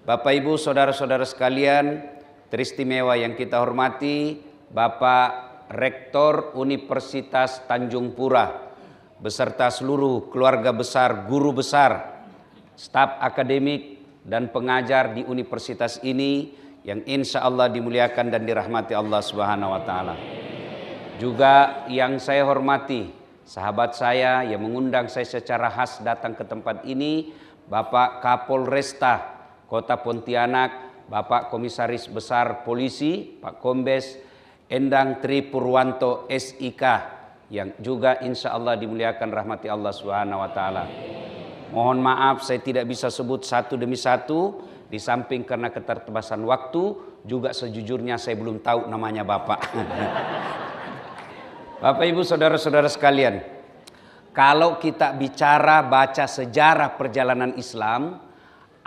Bapak Ibu, saudara-saudara sekalian, teristimewa yang kita hormati, Bapak Rektor Universitas Tanjung Pura, beserta seluruh keluarga besar, guru besar, staf akademik dan pengajar di universitas ini yang insya Allah dimuliakan dan dirahmati Allah Subhanahu wa Ta'ala. Juga yang saya hormati, sahabat saya yang mengundang saya secara khas datang ke tempat ini, Bapak Kapolresta Kota Pontianak, Bapak Komisaris Besar Polisi, Pak Kombes Endang Tri Purwanto SIK, yang juga insya Allah dimuliakan rahmati Allah Subhanahu wa Ta'ala. Mohon maaf saya tidak bisa sebut satu demi satu, di samping karena keterbatasan waktu, juga sejujurnya saya belum tahu namanya Bapak. Bapak Ibu saudara-saudara sekalian, kalau kita bicara baca sejarah perjalanan Islam,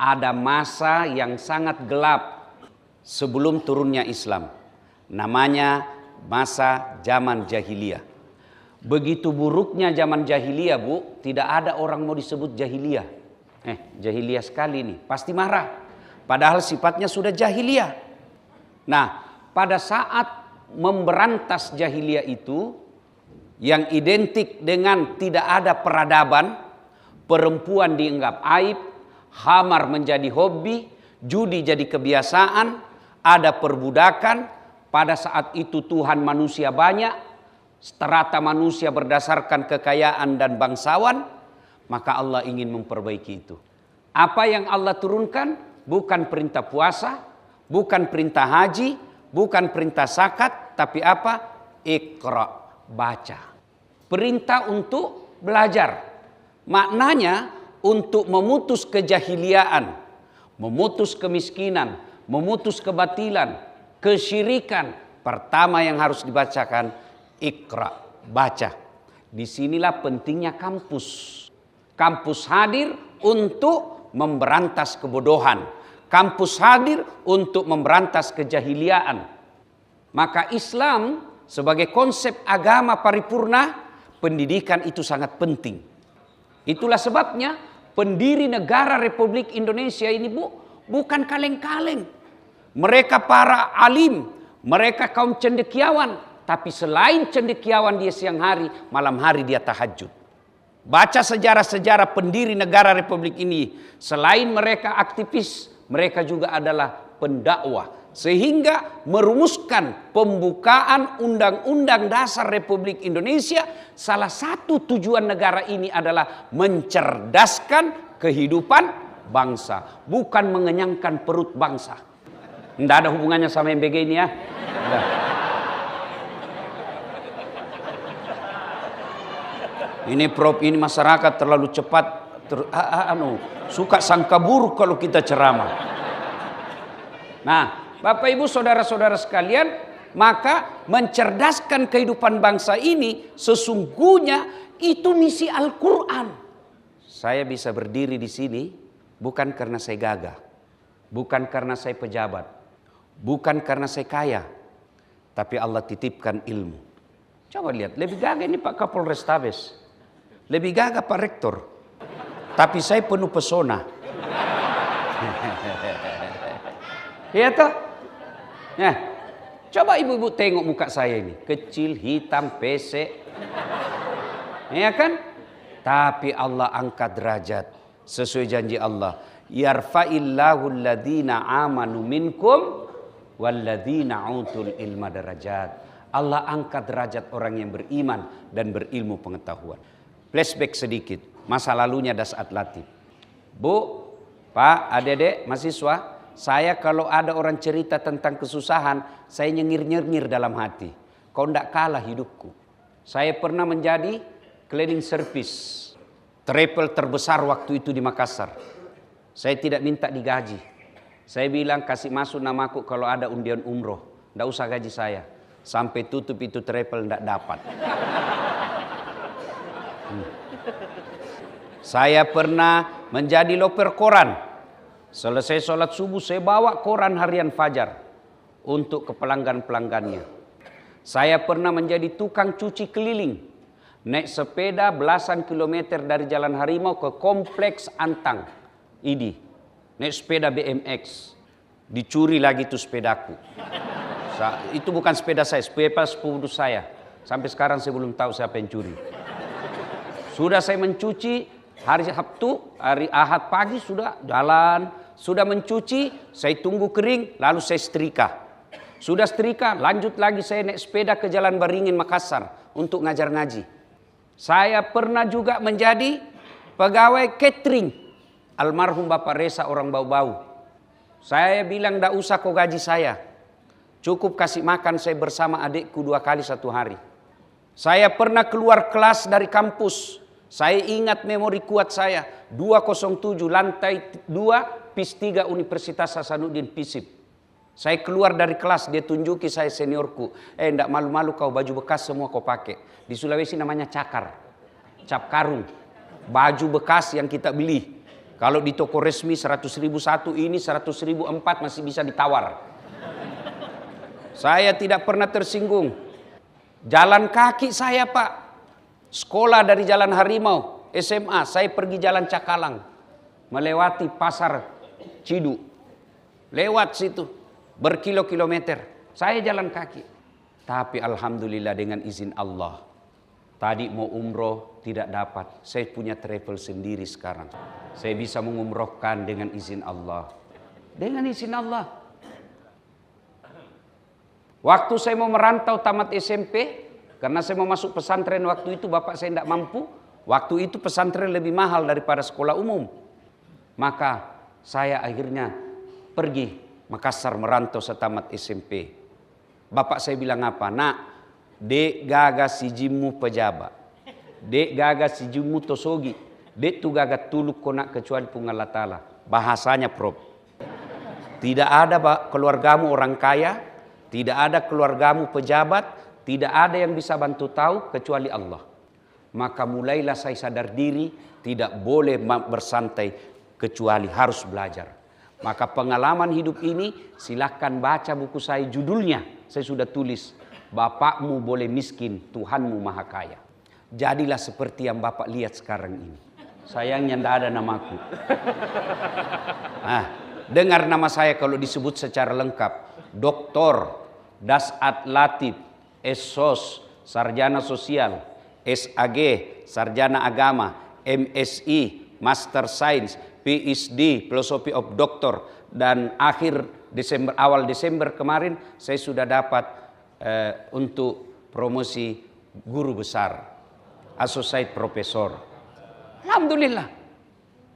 ada masa yang sangat gelap sebelum turunnya Islam. Namanya masa zaman jahiliyah. Begitu buruknya zaman jahiliyah, Bu, tidak ada orang mau disebut jahiliyah. Jahiliyah sekali nih, pasti marah. Padahal sifatnya sudah jahiliyah. Nah, pada saat memberantas jahiliyah itu, yang identik dengan tidak ada peradaban, perempuan dianggap aib, khamar menjadi hobi, judi jadi kebiasaan, ada perbudakan. Pada saat itu Tuhan manusia banyak, strata manusia berdasarkan kekayaan dan bangsawan, maka Allah ingin memperbaiki itu. Apa yang Allah turunkan? Bukan perintah puasa, bukan perintah haji, bukan perintah zakat, tapi apa? Iqra, baca. Perintah untuk belajar. Maknanya untuk memutus kejahiliaan, memutus kemiskinan, memutus kebatilan, kesyirikan. Pertama yang harus dibacakan, Iqra, baca. Disinilah pentingnya kampus. Kampus hadir untuk memberantas kebodohan. Kampus hadir untuk memberantas kejahiliaan. Maka Islam sebagai konsep agama paripurna, pendidikan itu sangat penting. Itulah sebabnya pendiri negara Republik Indonesia ini, Bu, bukan kaleng-kaleng. Mereka para alim, mereka kaum cendekiawan. Tapi selain cendekiawan dia siang hari, malam hari dia tahajud. Baca sejarah-sejarah pendiri negara Republik ini. Selain mereka aktivis, mereka juga adalah pendakwah. Sehingga merumuskan pembukaan Undang-Undang Dasar Republik Indonesia. Salah satu tujuan negara ini adalah mencerdaskan kehidupan bangsa. Bukan mengenyangkan perut bangsa. Tidak ada hubungannya sama MBG ini ya. Nah. Ini Prof, ini masyarakat terlalu cepat suka sangka buruk kalau kita ceramah. Nah, Bapak Ibu saudara-saudara sekalian, maka mencerdaskan kehidupan bangsa ini sesungguhnya itu misi Al-Qur'an. Saya bisa berdiri di sini bukan karena saya gagah, bukan karena saya pejabat, bukan karena saya kaya, tapi Allah titipkan ilmu. Coba lihat, lebih gagah ini Pak Kapolrestabes. Lebih gagah Pak Rektor. Tapi saya penuh pesona. Iya toh? Nah, coba ibu-ibu tengok muka saya ini. Kecil, hitam, pesek. Iya kan? Tapi Allah angkat derajat. Sesuai janji Allah. Yarfa'illahu alladhina amanu minkum walladhina utul ilma darajat. Allah angkat derajat orang yang beriman dan berilmu pengetahuan. Flashback sedikit, masa lalunya Dasat Latif. Bu, Pak, adik-adik, mahasiswa, saya kalau ada orang cerita tentang kesusahan, saya nyengir-nyengir dalam hati. Kau tidak kalah hidupku. Saya pernah menjadi cleaning service, travel terbesar waktu itu di Makassar. Saya tidak minta digaji. Saya bilang kasih masuk namaku kalau ada undian umroh. Tidak usah gaji saya. Sampai tutup itu travel tidak dapat. Saya pernah menjadi loper koran. Selesai sholat subuh saya bawa koran harian Fajar untuk ke pelanggan-pelanggannya. Saya pernah menjadi tukang cuci keliling. Naik sepeda belasan kilometer dari Jalan Harimau ke Kompleks Antang, Idi. naik sepeda BMX. Dicuri lagi tuh sepedaku. Itu bukan sepeda saya, sepeda sepupu saya. Sampai sekarang saya belum tahu siapa yang curi. Sudah saya mencuci, hari Sabtu, hari Ahad pagi sudah jalan. Sudah mencuci, saya tunggu kering, lalu saya setrika. Sudah setrika, lanjut lagi saya naik sepeda ke Jalan Beringin Makassar untuk ngajar ngaji. Saya pernah juga menjadi pegawai catering. Almarhum Bapak Reza orang bau-bau. Saya bilang tidak usah kau gaji saya. Cukup kasih makan saya bersama adikku 2 kali 1 hari. Saya pernah keluar kelas dari kampus. Saya ingat memori kuat saya. 207 lantai 2 PIS 3 Universitas Hasanuddin Pisip. Saya keluar dari kelas, dia tunjuki saya seniorku. Enggak malu-malu kau baju bekas semua kau pakai. Di Sulawesi namanya cakar. Cap karung. Baju bekas yang kita beli. Kalau di toko resmi 100.000 satu, ini 100.000 4 masih bisa ditawar. Saya tidak pernah tersinggung. Jalan kaki saya Pak. Sekolah dari Jalan Harimau, SMA, saya pergi Jalan Cakalang. Melewati pasar Cidu. Lewat situ. Berkilo-kilometer. Saya jalan kaki. Tapi alhamdulillah dengan izin Allah. Tadi mau umroh tidak dapat. Saya punya travel sendiri sekarang. Saya bisa mengumrohkan dengan izin Allah. Dengan izin Allah. Waktu saya mau merantau tamat SMP, karena saya mau masuk pesantren waktu itu bapak saya tidak mampu. Waktu itu pesantren lebih mahal daripada sekolah umum. Maka saya akhirnya pergi Makassar merantau setamat SMP. Bapak saya bilang apa? Nak, dek gagas sijimu pejabat. Dek gagas sijimu tosogi. Dek tu gagat tuluk konak kecuali pungal ta'ala. Bahasanya Prof. Tidak ada keluargamu orang kaya. Tidak ada keluargamu pejabat, tidak ada yang bisa bantu tahu kecuali Allah. Maka mulailah saya sadar diri, tidak boleh bersantai kecuali harus belajar. Maka pengalaman hidup ini silahkan baca buku saya, judulnya saya sudah tulis. Bapakmu boleh miskin, Tuhanmu maha kaya. Jadilah seperti yang Bapak lihat sekarang ini. Sayangnya tidak ada namaku. Nah, dengar nama saya kalau disebut secara lengkap. Doktor Dasat Latif, SSOS, Sarjana Sosial, SAG, Sarjana Agama, MSI, Master Science, PhD, Philosophy of Doctor, dan awal Desember kemarin saya sudah dapat untuk promosi guru besar, Associate Professor. Alhamdulillah.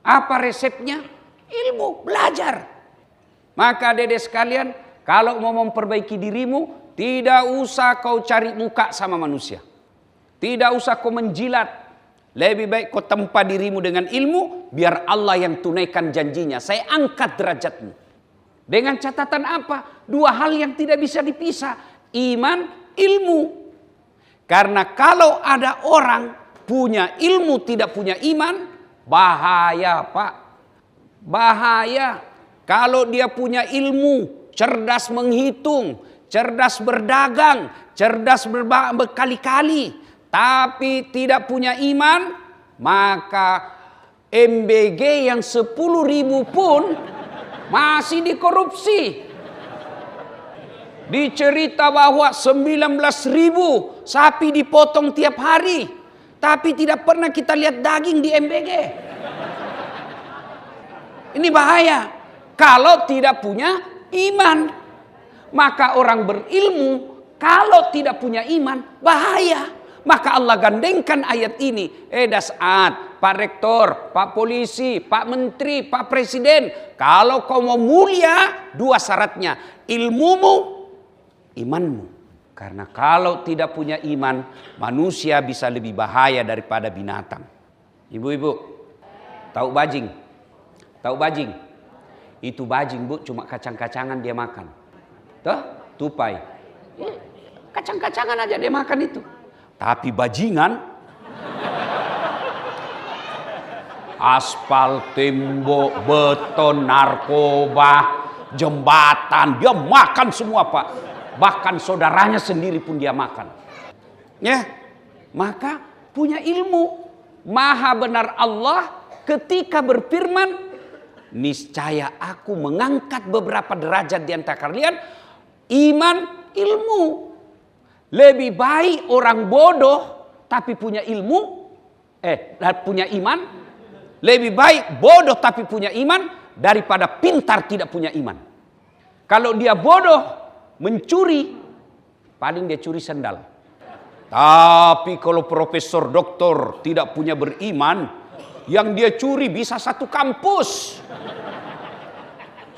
Apa resepnya? Ilmu, belajar. Maka adik-adik sekalian, kalau mau memperbaiki dirimu, tidak usah kau cari muka sama manusia. Tidak usah kau menjilat. Lebih baik kau tempa dirimu dengan ilmu, biar Allah yang tunaikan janjinya. Saya angkat derajatmu. Dengan catatan apa? 2 hal yang tidak bisa dipisah. Iman, ilmu. Karena kalau ada orang punya ilmu tidak punya iman, bahaya Pak. Bahaya. Kalau dia punya ilmu, cerdas menghitung, cerdas berdagang, cerdas berkali-kali, tapi tidak punya iman, maka MBG yang 10.000 pun masih dikorupsi. Dicerita bahwa 19.000 sapi dipotong tiap hari, tapi tidak pernah kita lihat daging di MBG. Ini bahaya kalau tidak punya iman. Maka orang berilmu kalau tidak punya iman bahaya. Maka Allah gandengkan ayat ini. Dasat, Pak Rektor, Pak Polisi, Pak Menteri, Pak Presiden, kalau kau mau mulia 2 syaratnya, ilmumu, imanmu. Karena kalau tidak punya iman, manusia bisa lebih bahaya daripada binatang. Ibu-ibu, tahu bajing? Tahu bajing? Itu bajing Bu, cuma kacang-kacangan dia makan. Tuh, tupai. Kacang-kacangan aja dia makan itu. Tapi bajingan, aspal, tembok, beton, narkoba, jembatan, dia makan semua Pak. Bahkan saudaranya sendiri pun dia makan. Ya, maka punya ilmu. Maha benar Allah ketika berfirman, niscaya aku mengangkat beberapa derajat di antara kalian. Iman, ilmu. Lebih baik orang bodoh tapi punya ilmu, punya iman. Lebih baik bodoh tapi punya iman daripada pintar tidak punya iman. Kalau dia bodoh mencuri, paling dia curi sandal. Tapi kalau profesor doktor tidak punya beriman, yang dia curi bisa satu kampus,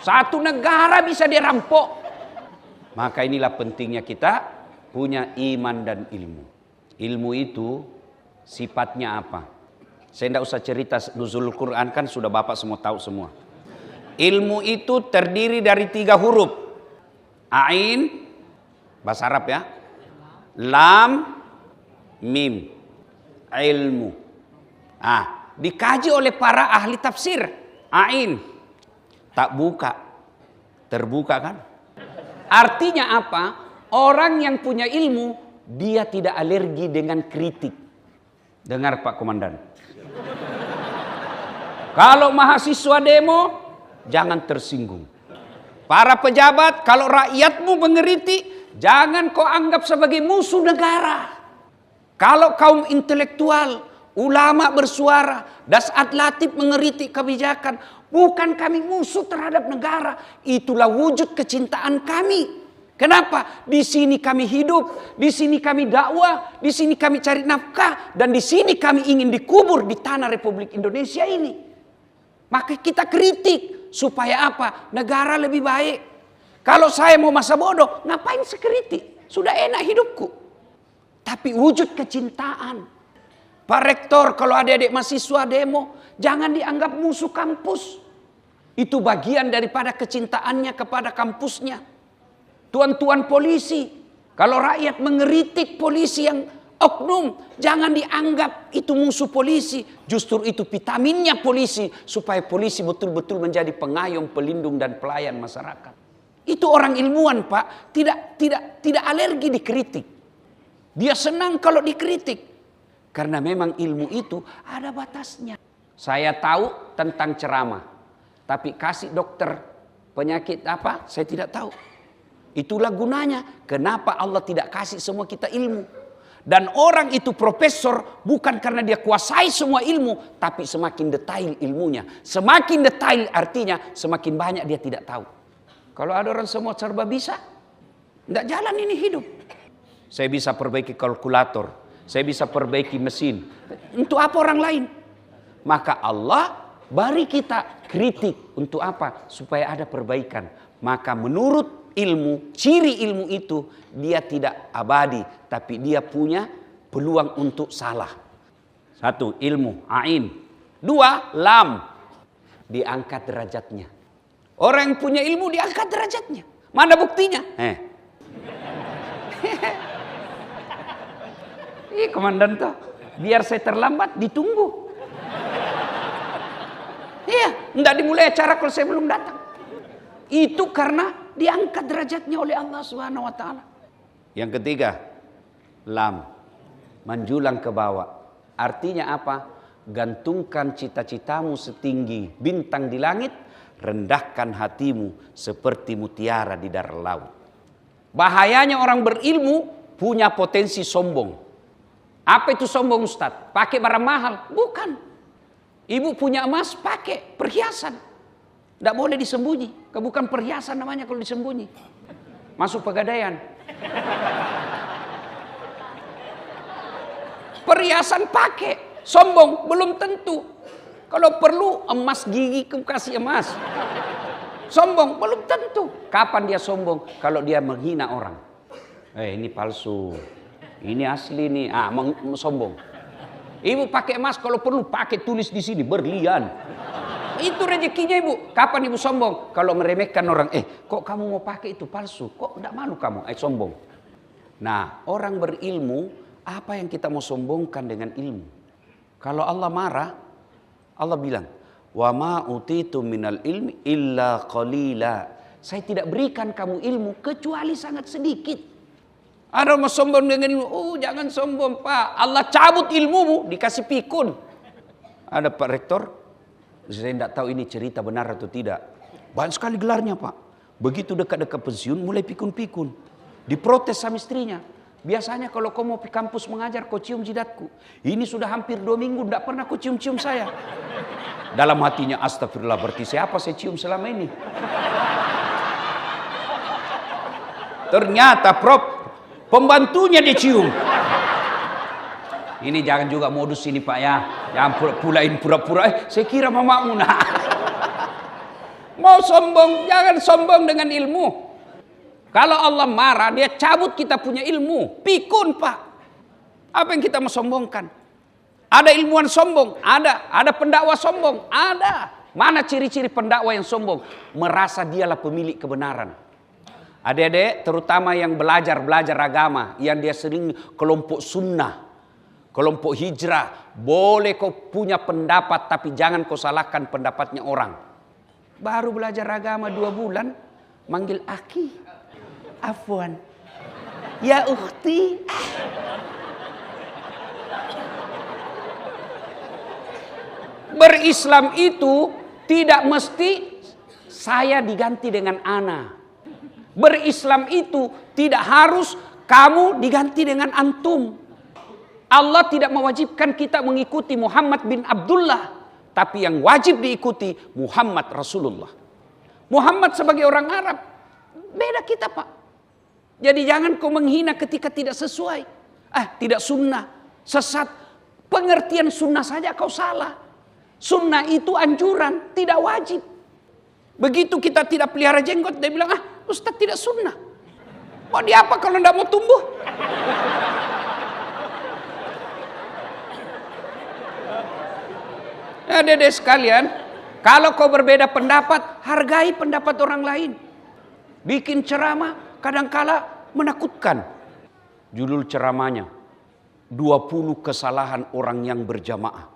satu negara bisa dia rampok. Maka inilah pentingnya kita punya iman dan ilmu. Ilmu itu sifatnya apa? Saya tidak usah cerita nuzul Quran, kan sudah Bapak semua tahu semua. Ilmu itu terdiri dari 3 huruf. Ain, bahasa Arab ya. Lam, mim. Ilmu. Dikaji oleh para ahli tafsir. Ain, tak buka, terbuka kan? Artinya apa? Orang yang punya ilmu, dia tidak alergi dengan kritik. Dengar Pak Komandan. Kalau mahasiswa demo, jangan tersinggung. Para pejabat, kalau rakyatmu mengeritik, jangan kau anggap sebagai musuh negara. Kalau kaum intelektual, ulama bersuara, Dasat Latif mengeritik kebijakan, bukan kami musuh terhadap negara. Itulah wujud kecintaan kami. Kenapa? Di sini kami hidup, di sini kami dakwah, di sini kami cari nafkah, dan di sini kami ingin dikubur di tanah Republik Indonesia ini. Maka kita kritik supaya apa? Negara lebih baik. Kalau saya mau masa bodoh, ngapain sekritik? Sudah enak hidupku. Tapi wujud kecintaan. Pak Rektor, kalau adik-adik mahasiswa demo, jangan dianggap musuh kampus. Itu bagian daripada kecintaannya kepada kampusnya. Tuan-tuan polisi, kalau rakyat mengeritik polisi yang oknum, jangan dianggap itu musuh polisi. Justru itu vitaminnya polisi, supaya polisi betul-betul menjadi pengayom, pelindung dan pelayan masyarakat. Itu orang ilmuwan, Pak, tidak alergi dikritik. Dia senang kalau dikritik. Karena memang ilmu itu ada batasnya. Saya tahu tentang ceramah, tapi kasih dokter penyakit apa, saya tidak tahu. Itulah gunanya. Kenapa Allah tidak kasih semua kita ilmu? Dan orang itu profesor bukan karena dia kuasai semua ilmu, tapi semakin detail ilmunya. Semakin detail artinya semakin banyak dia tidak tahu. Kalau ada orang semua serba bisa, tidak jalan ini hidup. Saya bisa perbaiki kalkulator, saya bisa perbaiki mesin. Untuk apa orang lain? Maka Allah beri kita kritik. Untuk apa? Supaya ada perbaikan. Maka menurut ilmu, ciri ilmu itu, dia tidak abadi, tapi dia punya peluang untuk salah. 1, ilmu, ain. 2, lam, diangkat derajatnya. Orang yang punya ilmu diangkat derajatnya. Mana buktinya? Komandan tuh, biar saya terlambat ditunggu. Iya, enggak dimulai acara kalau saya belum datang. Itu karena diangkat derajatnya oleh Allah Subhanahu wa taala. Yang ketiga, lam, menjulang ke bawah. Artinya apa? Gantungkan cita-citamu setinggi bintang di langit, rendahkan hatimu seperti mutiara di darat laut. Bahayanya orang berilmu punya potensi sombong. Apa itu sombong, Ustaz? Pakai barang mahal? Bukan. Ibu punya emas, pakai perhiasan. Tidak boleh disembunyi. Bukan perhiasan namanya kalau disembunyi. Masuk pegadaian. Perhiasan pakai. Sombong belum tentu. Kalau perlu emas gigi kasih emas. Sombong belum tentu. Kapan dia sombong? Kalau dia menghina orang. Ini palsu. Ini asli nih. Sombong. Ibu pakai emas, kalau perlu pakai tulis di sini berlian. Itu rezekinya ibu. Kapan ibu sombong? Kalau meremehkan orang, kok kamu mau pakai itu palsu? Kok tidak malu kamu? Sombong. Nah, orang berilmu, apa yang kita mau sombongkan dengan ilmu? Kalau Allah marah, Allah bilang, wa ma utitu minal ilmi illa qalila. Saya tidak berikan kamu ilmu kecuali sangat sedikit. Ada mau sombong dengan ilmu? Jangan sombong, Pak. Allah cabut ilmumu, dikasih pikun. Ada Pak Rektor, Saya tidak tahu ini cerita benar atau tidak. Banyak sekali gelarnya Pak. Begitu dekat-dekat pensiun mulai pikun-pikun. Diprotes sama istrinya. Biasanya kalau kau mau ke kampus mengajar kau cium jidatku. Ini sudah hampir 2 minggu tidak pernah kau cium-cium saya. Dalam hatinya astagfirullah, berarti siapa saya cium selama ini? Ternyata Prof, pembantunya dicium. Ini jangan juga modus ini Pak ya. Jangan pura-pura. Saya kira mamamu nak. Mau sombong, jangan sombong dengan ilmu. Kalau Allah marah, dia cabut kita punya ilmu. Pikun Pak. Apa yang kita mau sombongkan? Ada ilmuwan sombong? Ada pendakwa sombong? Ada. Mana ciri-ciri pendakwa yang sombong? Merasa dialah pemilik kebenaran. Adik-adik, terutama yang belajar agama, yang dia sering kelompok sunnah, kelompok hijrah, boleh kau punya pendapat tapi jangan kau salahkan pendapatnya orang. Baru belajar agama 2 bulan, manggil aki, afwan, ya ukhti. Berislam itu tidak mesti saya diganti dengan ana. Berislam itu tidak harus kamu diganti dengan antum. Allah tidak mewajibkan kita mengikuti Muhammad bin Abdullah, tapi yang wajib diikuti Muhammad Rasulullah. Muhammad sebagai orang Arab, beda kita Pak. Jadi jangan kau menghina ketika tidak sesuai. Tidak sunnah, sesat. Pengertian sunnah saja kau salah. Sunnah itu anjuran, tidak wajib. Begitu kita tidak pelihara jenggot, dia bilang, Ustaz tidak sunnah. Mau diapa kalau tidak mau tumbuh? Adik-adik sekalian, kalau kau berbeda pendapat, hargai pendapat orang lain. Bikin ceramah, kadangkala menakutkan. Judul ceramahnya, 20 kesalahan orang yang berjamaah.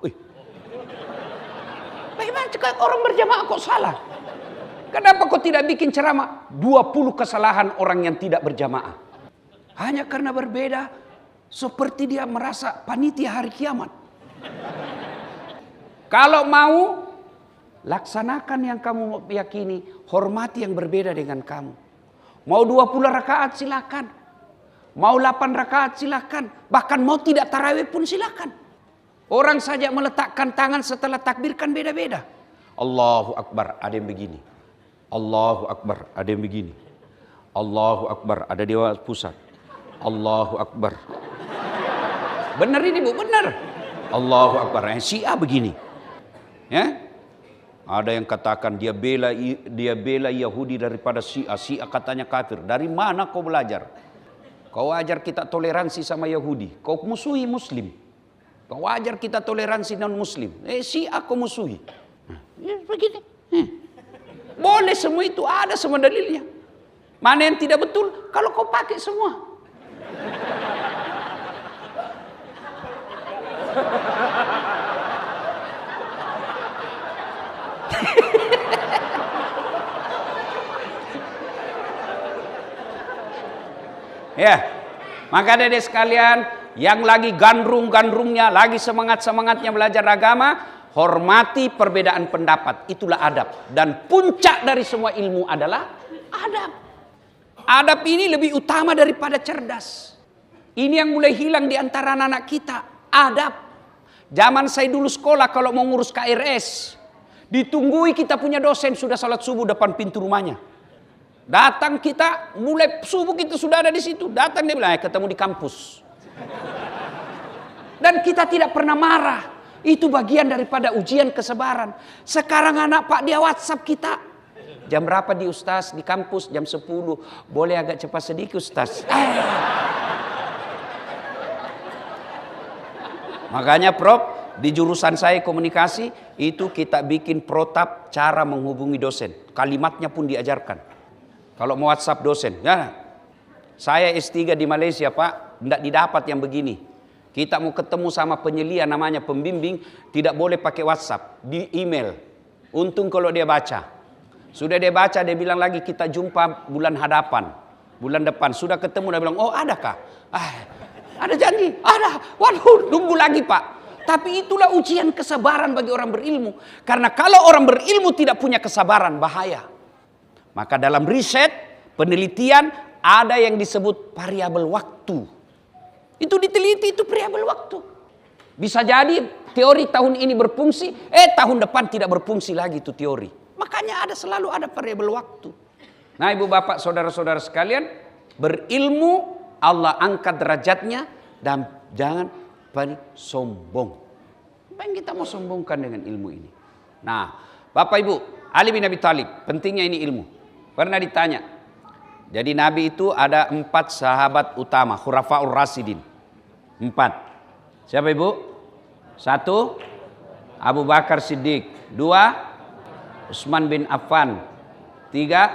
Bagaimana orang berjamaah kok salah? Kenapa kau tidak bikin ceramah 20 kesalahan orang yang tidak berjamaah? Hanya karena berbeda, seperti dia merasa panitia hari kiamat. Kalau mau, laksanakan yang kamu yakini, hormati yang berbeda dengan kamu. Mau 20 rakaat silakan. Mau 8 rakaat silakan. Bahkan mau tidak tarawih pun silakan. Orang saja meletakkan tangan setelah takbir kan beda-beda. Allahu Akbar, ada yang begini. Allahu Akbar, ada yang begini. Allahu Akbar, ada Dewan Pusat. Allahu Akbar. Benar ini Bu, benar. Allahu Akbar, Syiah begini. Ya? Ada yang katakan dia bela Yahudi daripada Syiah. Syiah katanya kafir. Dari mana kau belajar? Kau ajar kita toleransi sama Yahudi. Kau musuhi Muslim. Kau ajar kita toleransi non Muslim. Syiah kau musuhi. Begini. Boleh semua itu, ada semua dalilnya. Mana yang tidak betul? Kalau kau pakai semua. Ya, maka adik-adik sekalian, yang lagi gandrung-gandrungnya, lagi semangat-semangatnya belajar agama, hormati perbedaan pendapat. Itulah adab. Dan puncak dari semua ilmu adalah adab. Adab ini lebih utama daripada cerdas. Ini yang mulai hilang di antara anak-anak kita. Adab. Zaman saya dulu sekolah kalau mau ngurus KRS, ditunggui kita punya dosen sudah salat subuh depan pintu rumahnya. Datang kita, mulai subuh kita sudah ada di situ. Datang dia bilang, ketemu di kampus. Dan kita tidak pernah marah. Itu bagian daripada ujian kesabaran. Sekarang anak Pak dia WhatsApp kita. Jam berapa di Ustaz? Di kampus jam 10. Boleh agak cepat sedikit Ustaz. Makanya Prof, di jurusan saya komunikasi, itu kita bikin protap cara menghubungi dosen. Kalimatnya pun diajarkan. Kalau mau WhatsApp dosen, ya, saya S3 di Malaysia Pak, tidak didapat yang begini. Kita mau ketemu sama penyelia namanya pembimbing, tidak boleh pakai WhatsApp, di email. Untung kalau dia baca. Sudah dia baca, dia bilang lagi kita jumpa bulan hadapan, bulan depan. Sudah ketemu, dia bilang, oh adakah? Ada janji? Ada. Waduh, nunggu lagi Pak. Tapi itulah ujian kesabaran bagi orang berilmu. Karena kalau orang berilmu tidak punya kesabaran, bahaya. Maka dalam riset, penelitian, ada yang disebut variabel waktu. Itu diteliti, itu variabel waktu. Bisa jadi teori tahun ini berfungsi, tahun depan tidak berfungsi lagi itu teori. Makanya selalu ada variabel waktu. Nah, ibu bapak, saudara-saudara sekalian, berilmu Allah angkat derajatnya dan jangan sombong. Apa yang kita mau sombongkan dengan ilmu ini? Nah, Bapak Ibu, Ali bin Abi Thalib, pentingnya ini ilmu. Pernah ditanya. Jadi Nabi itu ada 4 sahabat utama, Khurafaur Rasyidin. 4. Siapa Ibu? 1, Abu Bakar Siddiq. 2, Utsman bin Affan. 1,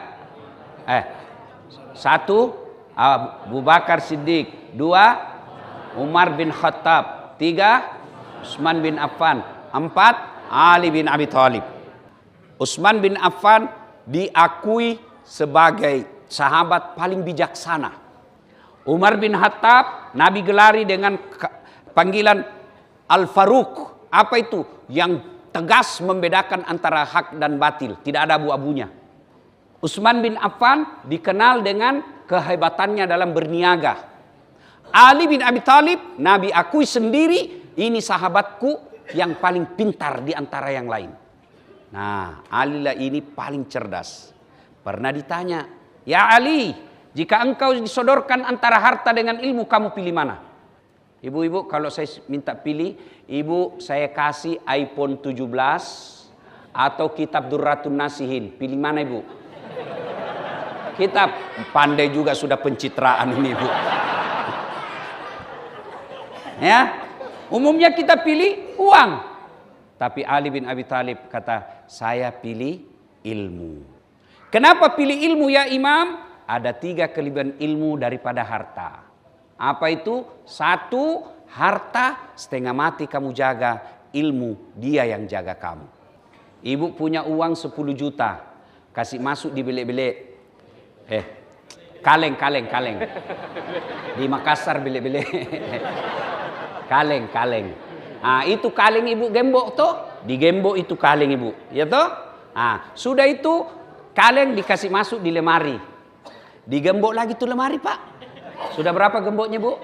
Abu Bakar Siddiq. 2, Umar bin Khattab. 3, Utsman bin Affan. 4, Ali bin Abi Thalib. Utsman bin Affan diakui sebagai sahabat paling bijaksana. Umar bin Khattab Nabi gelari dengan panggilan Al-Faruq. Apa itu? Yang tegas membedakan antara hak dan batil, tidak ada abu-abunya. Utsman bin Affan dikenal dengan kehebatannya dalam berniaga. Ali bin Abi Thalib Nabi akui sendiri, ini sahabatku yang paling pintar di antara yang lain. Nah, Ali lah ini paling cerdas. Pernah ditanya, "Ya Ali, jika engkau disodorkan antara harta dengan ilmu, kamu pilih mana?" Ibu-ibu, kalau saya minta pilih, ibu saya kasih iPhone 17 atau kitab Durratun Nasihin. Pilih mana ibu? Kitab. Pandai juga sudah pencitraan ini ibu. Ya, umumnya kita pilih uang. Tapi Ali bin Abi Thalib kata, saya pilih ilmu. Kenapa pilih ilmu ya Imam? Ada 3 kelebihan ilmu daripada harta. Apa itu? 1, harta setengah mati kamu jaga, ilmu dia yang jaga kamu. Ibu punya uang 10 juta, kasih masuk di bilik-bilik. Kaleng. Di Makassar bilik-bilik. Kaleng. Nah, itu kaleng ibu gembok toh, digembok itu kaleng ibu, ya toh? Nah, sudah itu kaleng dikasih masuk di lemari, digembok lagi tuh lemari pak. Sudah berapa gemboknya bu?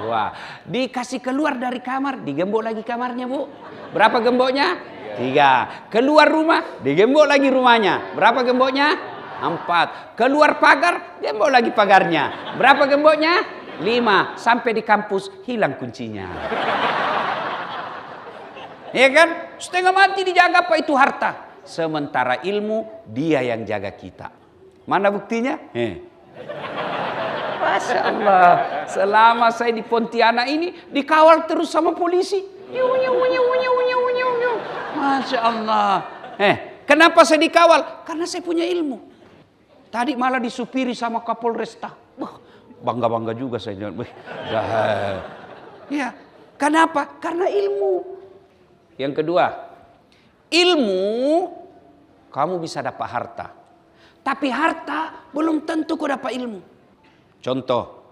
Wah, dikasih keluar dari kamar, digembok lagi kamarnya bu. Berapa gemboknya? 3. Keluar rumah, digembok lagi rumahnya. Berapa gemboknya? 4. Keluar pagar, gembok lagi pagarnya. Berapa gemboknya? 5. Sampai di kampus hilang kuncinya. Ya kan? Setengah mati dijaga apa itu harta. Sementara ilmu dia yang jaga kita. Mana buktinya? Masya Allah. Selama saya di Pontianak ini dikawal terus sama polisi. Masya Allah. Kenapa saya dikawal? Karena saya punya ilmu. Tadi malah disupiri sama Kapolresta. Bangga juga saya. Ya, kenapa? Karena ilmu. Yang kedua, ilmu kamu bisa dapat harta. Tapi harta belum tentu kau dapat ilmu. Contoh,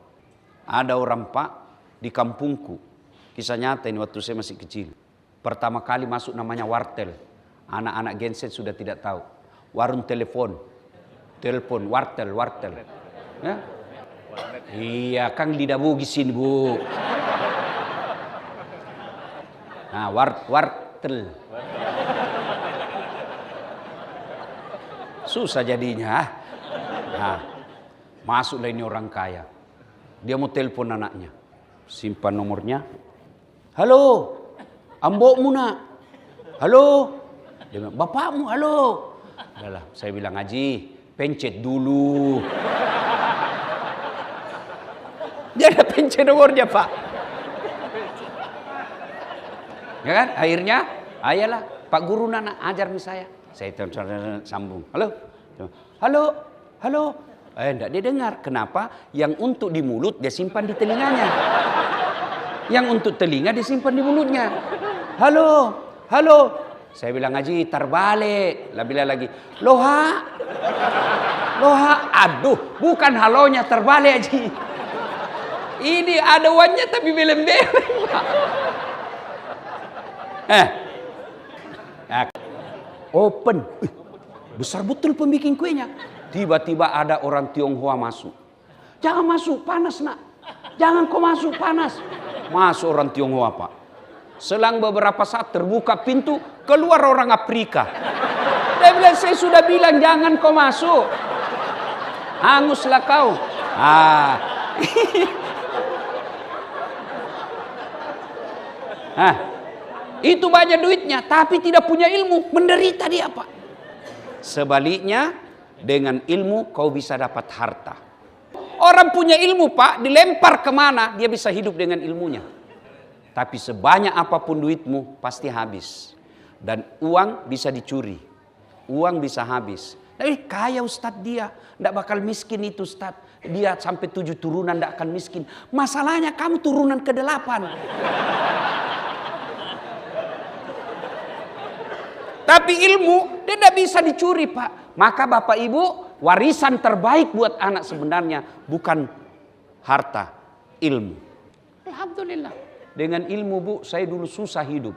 ada orang pak di kampungku. Kisah nyata ini waktu saya masih kecil. Pertama kali masuk namanya wartel. Anak-anak genset sudah tidak tahu. Warung telepon, wartel. Ya? Iya, Kang Lidah Bugisin bu. Nah, wartel. Susah jadinya. Nah, masuklah ini orang kaya. Dia mau telepon anaknya. Simpan nomornya. Halo, ambokmu nak. Halo. Dia bilang, bapakmu halo. Adalah, saya bilang Haji, pencet dulu. Dia ada pencet nomornya pak. Ya kan? Akhirnya, ayolah Pak Guru Nana ajar saya. Saya sambung. Halo. Enggak dia dengar. Kenapa? Yang untuk di mulut dia simpan di telinganya. Yang untuk telinga dia simpan di mulutnya. Halo. Saya bilang Haji terbalik. Lah bilang lagi, loha. Aduh, bukan halonya terbalik Haji. Ini ada wannya tapi belem-belem. Nah, open. Besar betul pembikin kuenya. Tiba-tiba ada orang Tionghoa masuk. Jangan masuk, panas nak. Jangan kau masuk, panas. Masuk orang Tionghoa, Pak. Selang beberapa saat terbuka pintu, keluar orang Afrika. Dia bilang, saya sudah bilang jangan kau masuk. Hanguslah kau. Itu banyak duitnya, tapi tidak punya ilmu. Menderita dia, Pak. Sebaliknya, dengan ilmu kau bisa dapat harta. Orang punya ilmu, Pak, dilempar kemana, dia bisa hidup dengan ilmunya. Tapi sebanyak apapun duitmu, pasti habis. Dan uang bisa dicuri. Uang bisa habis. Tapi kaya Ustadz dia, tidak bakal miskin itu Ustadz. Dia sampai 7 turunan tidak akan miskin. Masalahnya kamu turunan ke-8. Tapi ilmu dia tidak bisa dicuri, Pak. Maka Bapak Ibu, warisan terbaik buat anak sebenarnya bukan harta, ilmu. Alhamdulillah. Dengan ilmu, Bu, saya dulu susah hidup.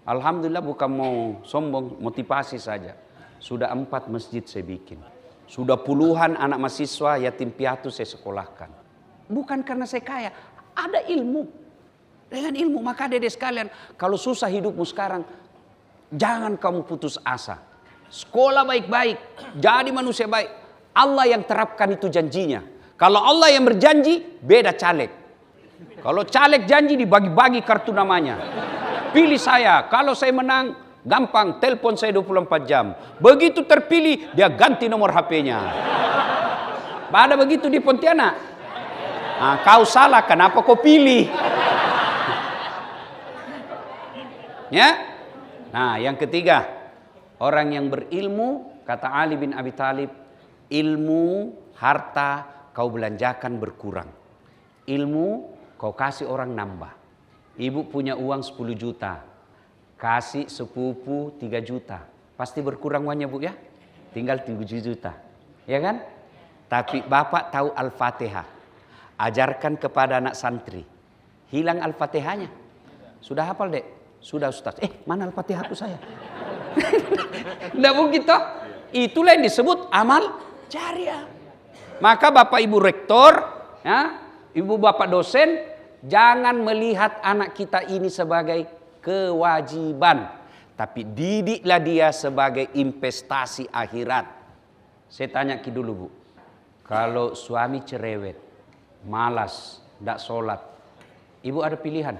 Alhamdulillah, bukan mau sombong, motivasi saja. Sudah 4 masjid saya bikin. Sudah puluhan anak mahasiswa yatim piatu saya sekolahkan. Bukan karena saya kaya, ada ilmu. Dengan ilmu, maka adik-adik sekalian, kalau susah hidupmu sekarang, jangan kamu putus asa. Sekolah baik-baik, jadi manusia baik. Allah yang terapkan itu janjinya. Kalau Allah yang berjanji, beda caleg. Kalau caleg janji dibagi-bagi kartu namanya. Pilih saya, kalau saya menang, gampang, telepon saya 24 jam. Begitu terpilih, dia ganti nomor HP-nya. Ada begitu di Pontianak? Kau salah, kenapa kau pilih? Ya? Nah, yang ketiga, orang yang berilmu, kata Ali bin Abi Thalib, ilmu, harta kau belanjakan berkurang. Ilmu kau kasih orang nambah. Ibu punya uang 10 juta. Kasih sepupu 3 juta. Pasti berkurang uangnya, Bu, ya? Tinggal 7 juta. Ya kan? Tapi Bapak tahu Al-Fatihah. Ajarkan kepada anak santri. Hilang Al-Fatihahnya. Sudah hafal, Dek? Sudah, Ustaz. Mana Al-Fatihahku saya? Tidak mungkin toh. Itulah yang disebut amal jariah. Maka Bapak Ibu rektor, ya, Ibu Bapak dosen, jangan melihat anak kita ini sebagai kewajiban, tapi didiklah dia sebagai investasi akhirat. Saya tanya dulu, Bu, kalau suami cerewet, malas, tidak sholat, ibu ada pilihan?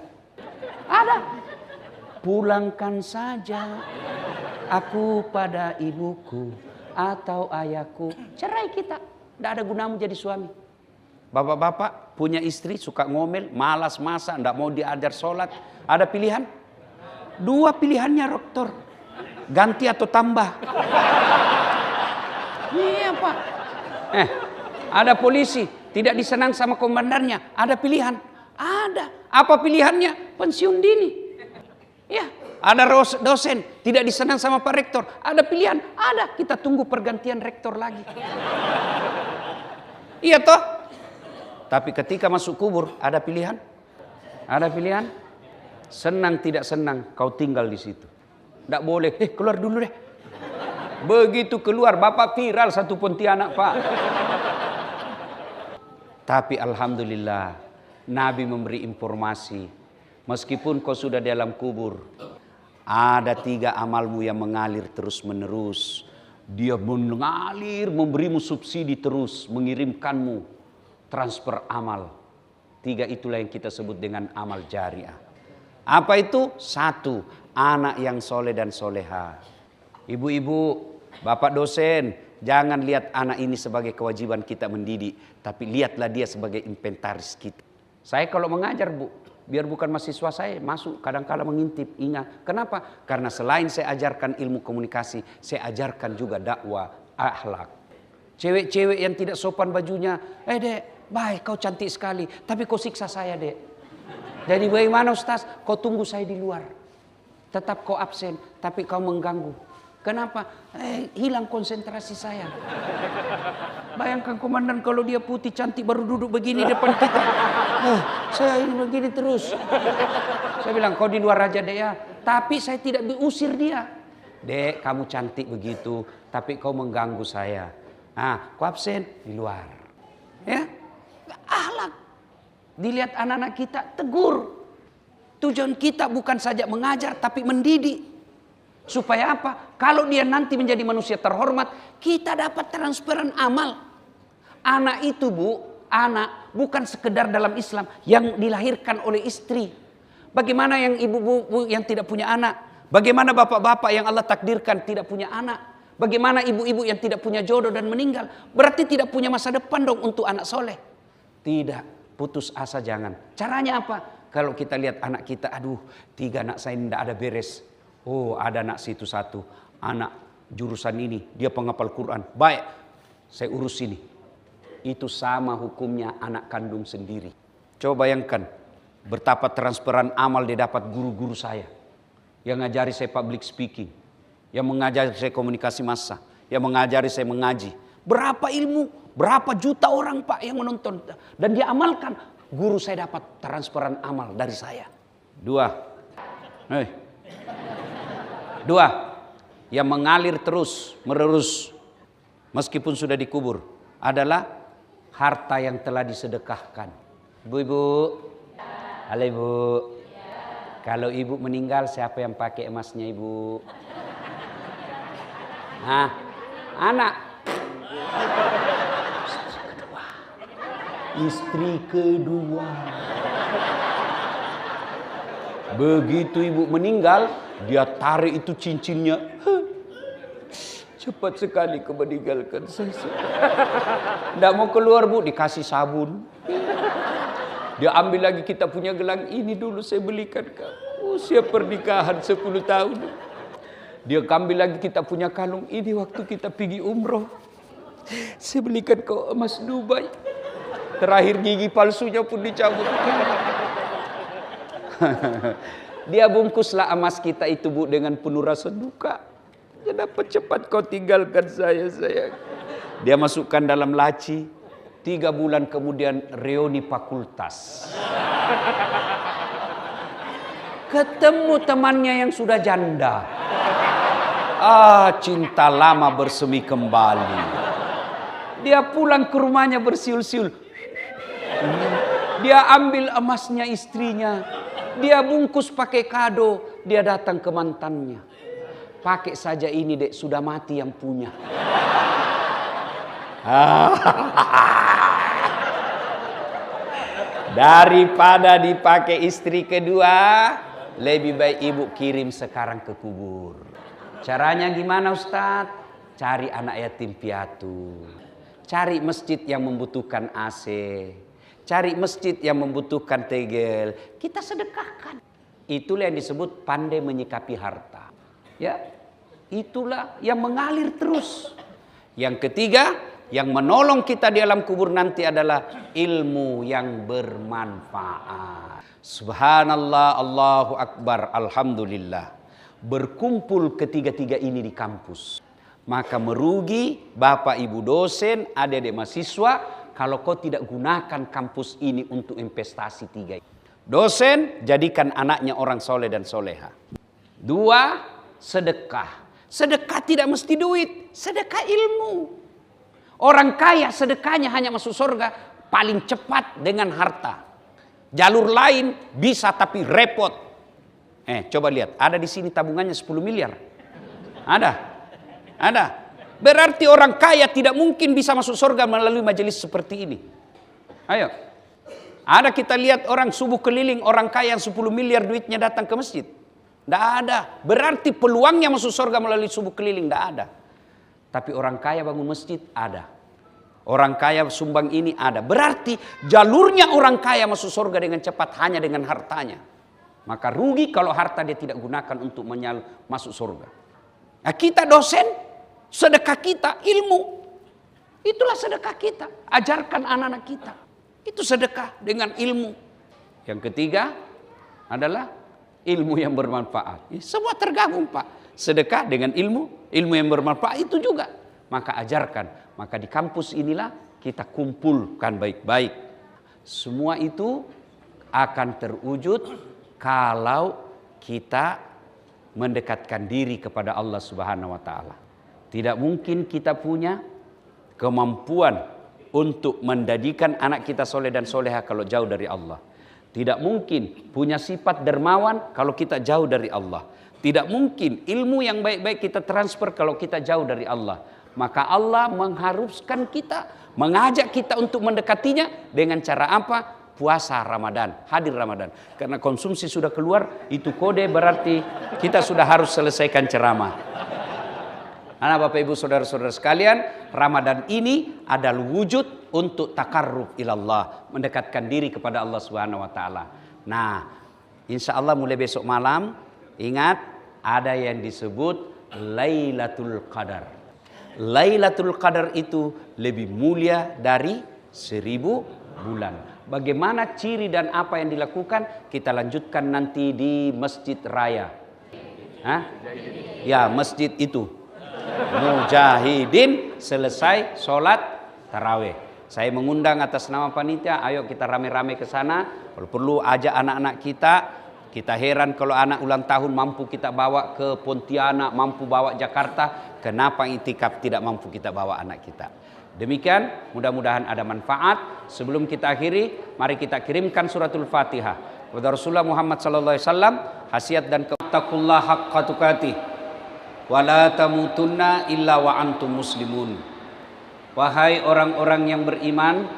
Ada. Pulangkan saja aku pada ibuku atau ayahku. Cerai kita. Tidak ada gunamu jadi suami. Bapak-bapak punya istri suka ngomel, malas masak, tidak mau diajar sholat. Ada pilihan? 2 pilihannya, rektor. Ganti atau tambah. Iya, Pak. Ada polisi tidak disenang sama komandannya. Ada pilihan? Ada. Apa pilihannya? Pensiun dini. Ya, ada dosen tidak disenang sama Pak Rektor. Ada pilihan? Ada. Kita tunggu pergantian rektor lagi. Iya toh? Tapi ketika masuk kubur ada pilihan? Ada pilihan? Senang tidak senang kau tinggal di situ. Tidak boleh. Keluar dulu deh. Begitu keluar Bapak viral satu Pontianak, Pak. Tapi alhamdulillah Nabi memberi informasi. Meskipun kau sudah dalam kubur, ada 3 amalmu yang mengalir terus menerus. Dia mengalir, memberimu subsidi terus, mengirimkanmu transfer amal. 3 itulah yang kita sebut dengan amal jariah. Apa itu? 1, anak yang soleh dan soleha. Ibu-ibu, bapak dosen, jangan lihat anak ini sebagai kewajiban kita mendidik, tapi lihatlah dia sebagai inventaris kita. Saya kalau mengajar, Bu, biar bukan mahasiswa saya masuk kadang-kala mengintip. Ingat, kenapa? Karena selain saya ajarkan ilmu komunikasi, saya ajarkan juga dakwah akhlak. Cewek-cewek yang tidak sopan bajunya, Dek, baik kau cantik sekali, tapi kau siksa saya, Dek. Jadi bagaimana Ustaz? Kau tunggu saya di luar. Tetap kau absen, tapi kau mengganggu. Kenapa? Hilang konsentrasi saya. Bayangkan komandan kalau dia putih cantik baru duduk begini depan kita. Saya ini begini terus. Saya bilang kau di luar aja deh ya. Tapi saya tidak diusir dia. Dek, kamu cantik begitu, tapi kau mengganggu saya. Nah, kau absen di luar. Ya, akhlak. Dilihat anak-anak kita, tegur. Tujuan kita bukan saja mengajar, tapi mendidik. Supaya apa? Kalau dia nanti menjadi manusia terhormat, kita dapat transferan amal. Anak itu anak bukan sekedar dalam Islam yang dilahirkan oleh istri. Bagaimana yang ibu-ibu yang tidak punya anak? Bagaimana bapak-bapak yang Allah takdirkan tidak punya anak? Bagaimana ibu-ibu yang tidak punya jodoh dan meninggal? Berarti tidak punya masa depan dong untuk anak soleh. Tidak, putus asa jangan. Caranya apa? Kalau kita lihat anak kita, aduh 3 anak saya tidak ada beres. Oh, ada anak situ 1, anak jurusan ini, dia penghafal Quran. Baik, saya urus ini. Itu sama hukumnya anak kandung sendiri. Coba bayangkan, betapa transferan amal dia dapat guru-guru saya. Yang ngajari saya public speaking, yang mengajari saya komunikasi massa, yang mengajari saya mengaji. Berapa ilmu, berapa juta orang Pak yang menonton. Dan dia amalkan, guru saya dapat transferan amal dari saya. 2, yang mengalir terus menerus meskipun sudah dikubur adalah harta yang telah disedekahkan. Ibu-ibu, halo ibu. Kalau ibu meninggal, siapa yang pakai emasnya ibu? Nah, anak. Istri kedua. Begitu ibu meninggal, dia tarik itu cincinnya. Cepat sekali kau meninggalkan saya. Tidak mau keluar bu, dikasih sabun. Dia ambil lagi, kita punya gelang ini dulu saya belikan kau. Usia pernikahan 10 tahun. Dia ambil lagi, kita punya kalung ini waktu kita pergi umroh. Saya belikan kau emas Dubai. Terakhir gigi palsunya pun dicabut. Dia bungkuslah emas kita itu bu dengan penuh rasa duka. Ya dapat cepat kau tinggalkan saya sayang. Dia masukkan dalam laci. 3 bulan kemudian reuni fakultas. Ketemu temannya yang sudah janda. Cinta lama bersemi kembali. Dia pulang ke rumahnya bersiul-siul. Dia ambil emasnya istrinya. Dia bungkus pakai kado. Dia datang ke mantannya. Pakai saja ini dek, sudah mati yang punya. Daripada dipakai istri kedua, lebih baik ibu kirim sekarang ke kubur. Caranya gimana Ustadz? Cari anak yatim piatu. Cari masjid yang membutuhkan AC. Cari masjid yang membutuhkan tegel. Kita sedekahkan. Itulah yang disebut pandai menyikapi harta. Ya, itulah yang mengalir terus. Yang ketiga, yang menolong kita di alam kubur nanti adalah ilmu yang bermanfaat. Subhanallah, Allahu Akbar, Alhamdulillah. Berkumpul ketiga-tiga ini di kampus. Maka merugi Bapak Ibu dosen, adik-adik mahasiswa, kalau kau tidak gunakan kampus ini untuk investasi 3. Dosen, jadikan anaknya orang soleh dan soleha. 2, sedekah. Sedekah tidak mesti duit, sedekah ilmu. Orang kaya sedekahnya hanya masuk surga paling cepat dengan harta. Jalur lain bisa tapi repot. Coba lihat, ada di sini tabungannya 10 miliar. Ada. Berarti orang kaya tidak mungkin bisa masuk surga melalui majelis seperti ini. Ayo. Ada kita lihat orang subuh keliling, orang kaya yang 10 miliar duitnya datang ke masjid. Tidak ada. Berarti peluangnya masuk surga melalui subuh keliling tidak ada. Tapi orang kaya bangun masjid ada. Orang kaya sumbang ini ada. Berarti jalurnya orang kaya masuk surga dengan cepat hanya dengan hartanya. Maka rugi kalau harta dia tidak gunakan untuk masuk surga. Nah, kita dosen, sedekah kita ilmu. Itulah sedekah kita. Ajarkan anak-anak kita. Itu sedekah dengan ilmu. Yang ketiga adalah ilmu yang bermanfaat. Semua tergabung Pak. Sedekah dengan ilmu yang bermanfaat itu juga. Maka ajarkan. Maka di kampus inilah kita kumpulkan baik-baik. Semua itu akan terwujud kalau kita mendekatkan diri kepada Allah Subhanahu wa taala. Tidak mungkin kita punya kemampuan untuk menjadikan anak kita soleh dan soleha kalau jauh dari Allah. Tidak mungkin punya sifat dermawan kalau kita jauh dari Allah. Tidak mungkin ilmu yang baik-baik kita transfer kalau kita jauh dari Allah. Maka Allah mengharuskan kita, mengajak kita untuk mendekatinya dengan cara apa? Puasa Ramadan, hadir Ramadan. Karena konsumsi sudah keluar, itu kode berarti kita sudah harus selesaikan ceramah. Karena Bapak Ibu Saudara-saudara sekalian, Ramadan ini adalah wujud untuk takarrub ilallah, mendekatkan diri kepada Allah Subhanahu wa taala. Nah, insya Allah mulai besok malam, ingat ada yang disebut Lailatul Qadar. Lailatul Qadar itu lebih mulia dari 1000 bulan. Bagaimana ciri dan apa yang dilakukan? Kita lanjutkan nanti di Masjid Raya. Ya, masjid itu. Mujahidin, selesai sholat tarawih. Saya mengundang atas nama panitia, ayo kita rame-rame ke sana. Kalau perlu ajak anak-anak kita. Kita heran kalau anak ulang tahun mampu kita bawa ke Pontianak, mampu bawa Jakarta. Kenapa itikaf tidak mampu kita bawa anak kita? Demikian, mudah-mudahan ada manfaat. Sebelum kita akhiri, mari kita kirimkan suratul Fatihah kepada Rasulullah Muhammad SAW. Khasiat dan taqullaha haqqa tuqatih wa la tamutunna illa wa antum muslimun. Wahai orang-orang yang beriman,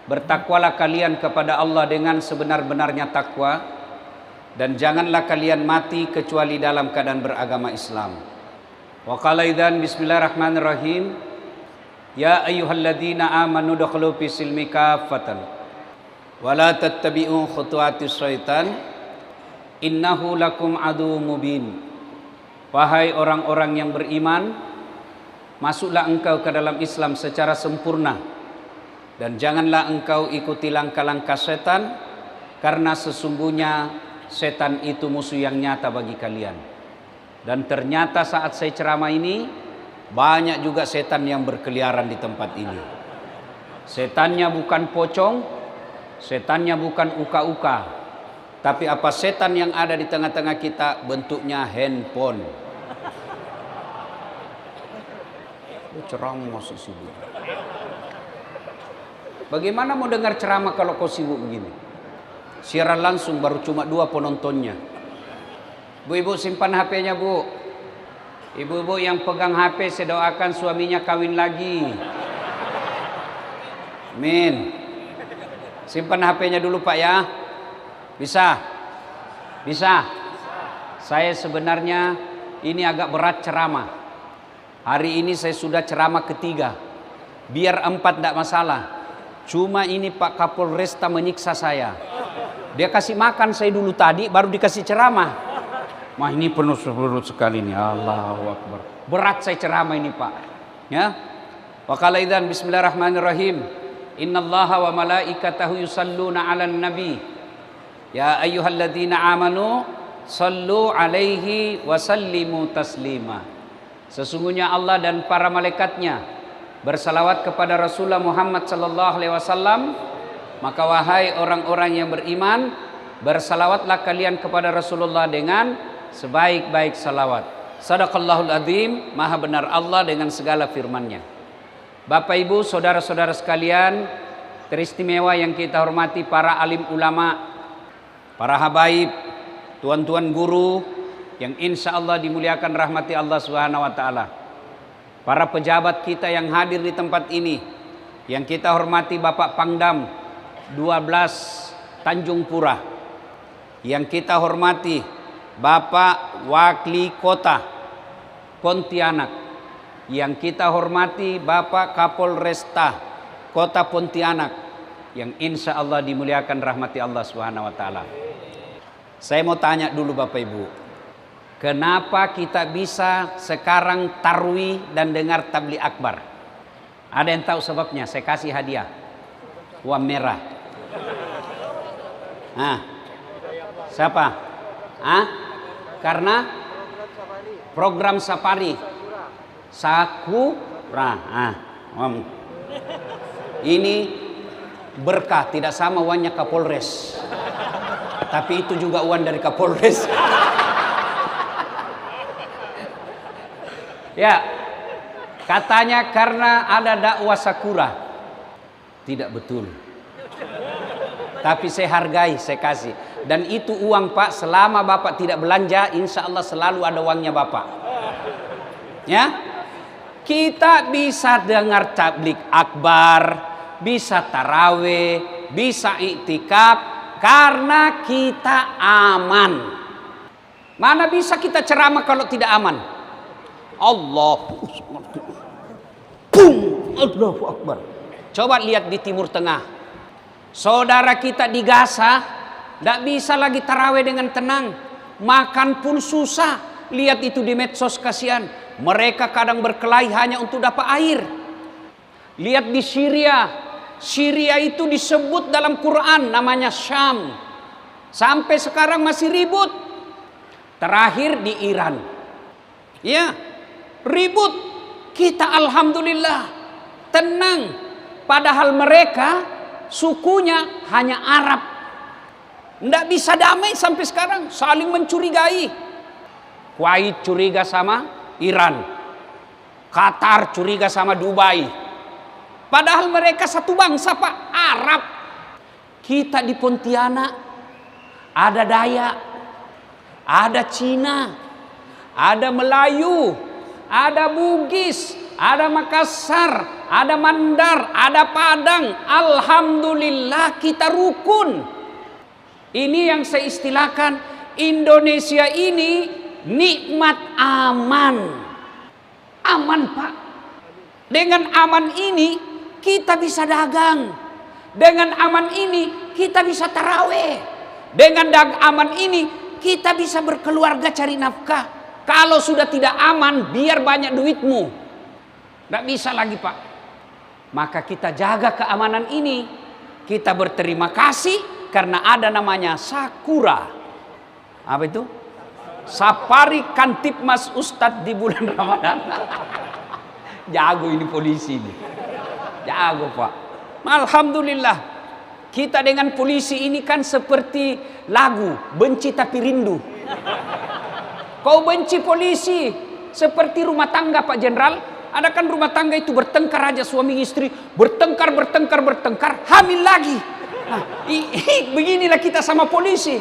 bertakwalah kalian kepada Allah dengan sebenar-benarnya takwa, dan janganlah kalian mati kecuali dalam keadaan beragama Islam. Wa qala idzan bismillahirrahmanirrahim. Ya ayyuhalladzina amanu dukhulu fi silmi kaffatan wa la tattabi'u khutuwatis syaitan innahu lakum aduwwum mubin. Wahai orang-orang yang beriman, masuklah engkau ke dalam Islam secara sempurna dan janganlah engkau ikuti langkah-langkah setan, karena sesungguhnya setan itu musuh yang nyata bagi kalian. Dan ternyata saat saya ceramah ini, banyak juga setan yang berkeliaran di tempat ini. Setannya bukan pocong, setannya bukan uka-uka, tapi apa setan yang ada di tengah-tengah kita bentuknya handphone. Ceramah masih sibuk. Bagaimana mau dengar ceramah kalau kau sibuk begini? Siaran langsung baru cuma 2 penontonnya. Bu-ibu simpan HP-nya, Bu. Ibu-ibu yang pegang HP, saya doakan suaminya kawin lagi. Amin. Simpan HP-nya dulu, Pak, ya. Bisa? Bisa? Saya sebenarnya ini agak berat ceramah. Hari ini saya sudah ceramah ketiga. Biar 4 tidak masalah. Cuma ini Pak Kapolresta menyiksa saya. Dia kasih makan saya dulu tadi, baru dikasih ceramah. Wah, ini penuh sekali nih. Allahu Akbar. Berat saya ceramah ini, Pak. Ya. Wa qala idzan bismillahirrahmanirrahim. Innallaha wa malaikatahu yusalluna 'alan nabi. Ya ayyuhalladzina amanu sallu 'alaihi wa sallimu taslima. Sesungguhnya Allah dan para malaikatnya bersalawat kepada Rasulullah Muhammad sallallahu alaihi wasallam. Maka wahai orang-orang yang beriman, bersalawatlah kalian kepada Rasulullah dengan sebaik-baik salawat. Sadaqallahul adzim, maha benar Allah dengan segala firman-Nya. Bapak Ibu, saudara-saudara sekalian, teristimewa yang kita hormati para alim ulama, para habaib, tuan-tuan guru yang insya Allah dimuliakan rahmati Allah Subhanahu wa taala. Para pejabat kita yang hadir di tempat ini, yang kita hormati Bapak Pangdam 12 Tanjung Pura, yang kita hormati Bapak Wakili Kota Pontianak, yang kita hormati Bapak Kapolresta Kota Pontianak, yang insya Allah dimuliakan rahmati Allah Subhanahu wa taala. Saya mau tanya dulu Bapak Ibu, kenapa kita bisa sekarang tarwi dan dengar tabligh akbar? Ada yang tahu sebabnya? Saya kasih hadiah uang merah. Siapa? Karena program safari Sakura. Ini berkah, tidak sama uangnya Kapolres, tapi itu juga uang dari Kapolres. Ya, katanya karena ada dakwah Sakura. Tidak betul. Tapi saya hargai, saya kasih. Dan itu uang Pak, selama Bapak tidak belanja, insya Allah selalu ada uangnya Bapak. Ya, kita bisa dengar tablik akbar, bisa taraweh, bisa iktikaf, karena kita aman. Mana bisa kita ceramah kalau tidak aman? Allahu Akbar. Coba lihat di Timur Tengah. Saudara kita di Gaza tidak bisa lagi taraweh dengan tenang. Makan pun susah. Lihat itu di medsos, kasihan. Mereka kadang berkelahi hanya untuk dapat air. Lihat di Syria. Syria itu disebut dalam Quran namanya Syam. Sampai sekarang masih ribut. Terakhir di Iran. Ya, ribut. Kita alhamdulillah tenang. Padahal mereka sukunya hanya Arab. Tidak bisa damai sampai sekarang. Saling mencurigai. Kuwait curiga sama Iran. Qatar curiga sama Dubai. Padahal mereka satu bangsa Pak, Arab. Kita di Pontianak ada Dayak, ada Cina, ada Melayu, ada Bugis, ada Makassar, ada Mandar, ada Padang. Alhamdulillah kita rukun. Ini yang saya istilahkan, Indonesia ini nikmat aman. Aman Pak. Dengan aman ini kita bisa dagang. Dengan aman ini kita bisa taraweh. Dengan aman ini kita bisa berkeluarga cari nafkah. Kalau sudah tidak aman, biar banyak duitmu, tidak bisa lagi Pak. Maka kita jaga keamanan ini. Kita berterima kasih karena ada namanya Sakura. Apa itu? Safari Kantipmas Ustadz di bulan Ramadan. Jago ini polisi ini. Jago Pak. Alhamdulillah. Kita dengan polisi ini kan seperti lagu Benci Tapi Rindu. Kau benci polisi seperti rumah tangga Pak Jenderal. Ada kan rumah tangga itu bertengkar aja suami istri. Bertengkar, hamil lagi. Nah, beginilah kita sama polisi.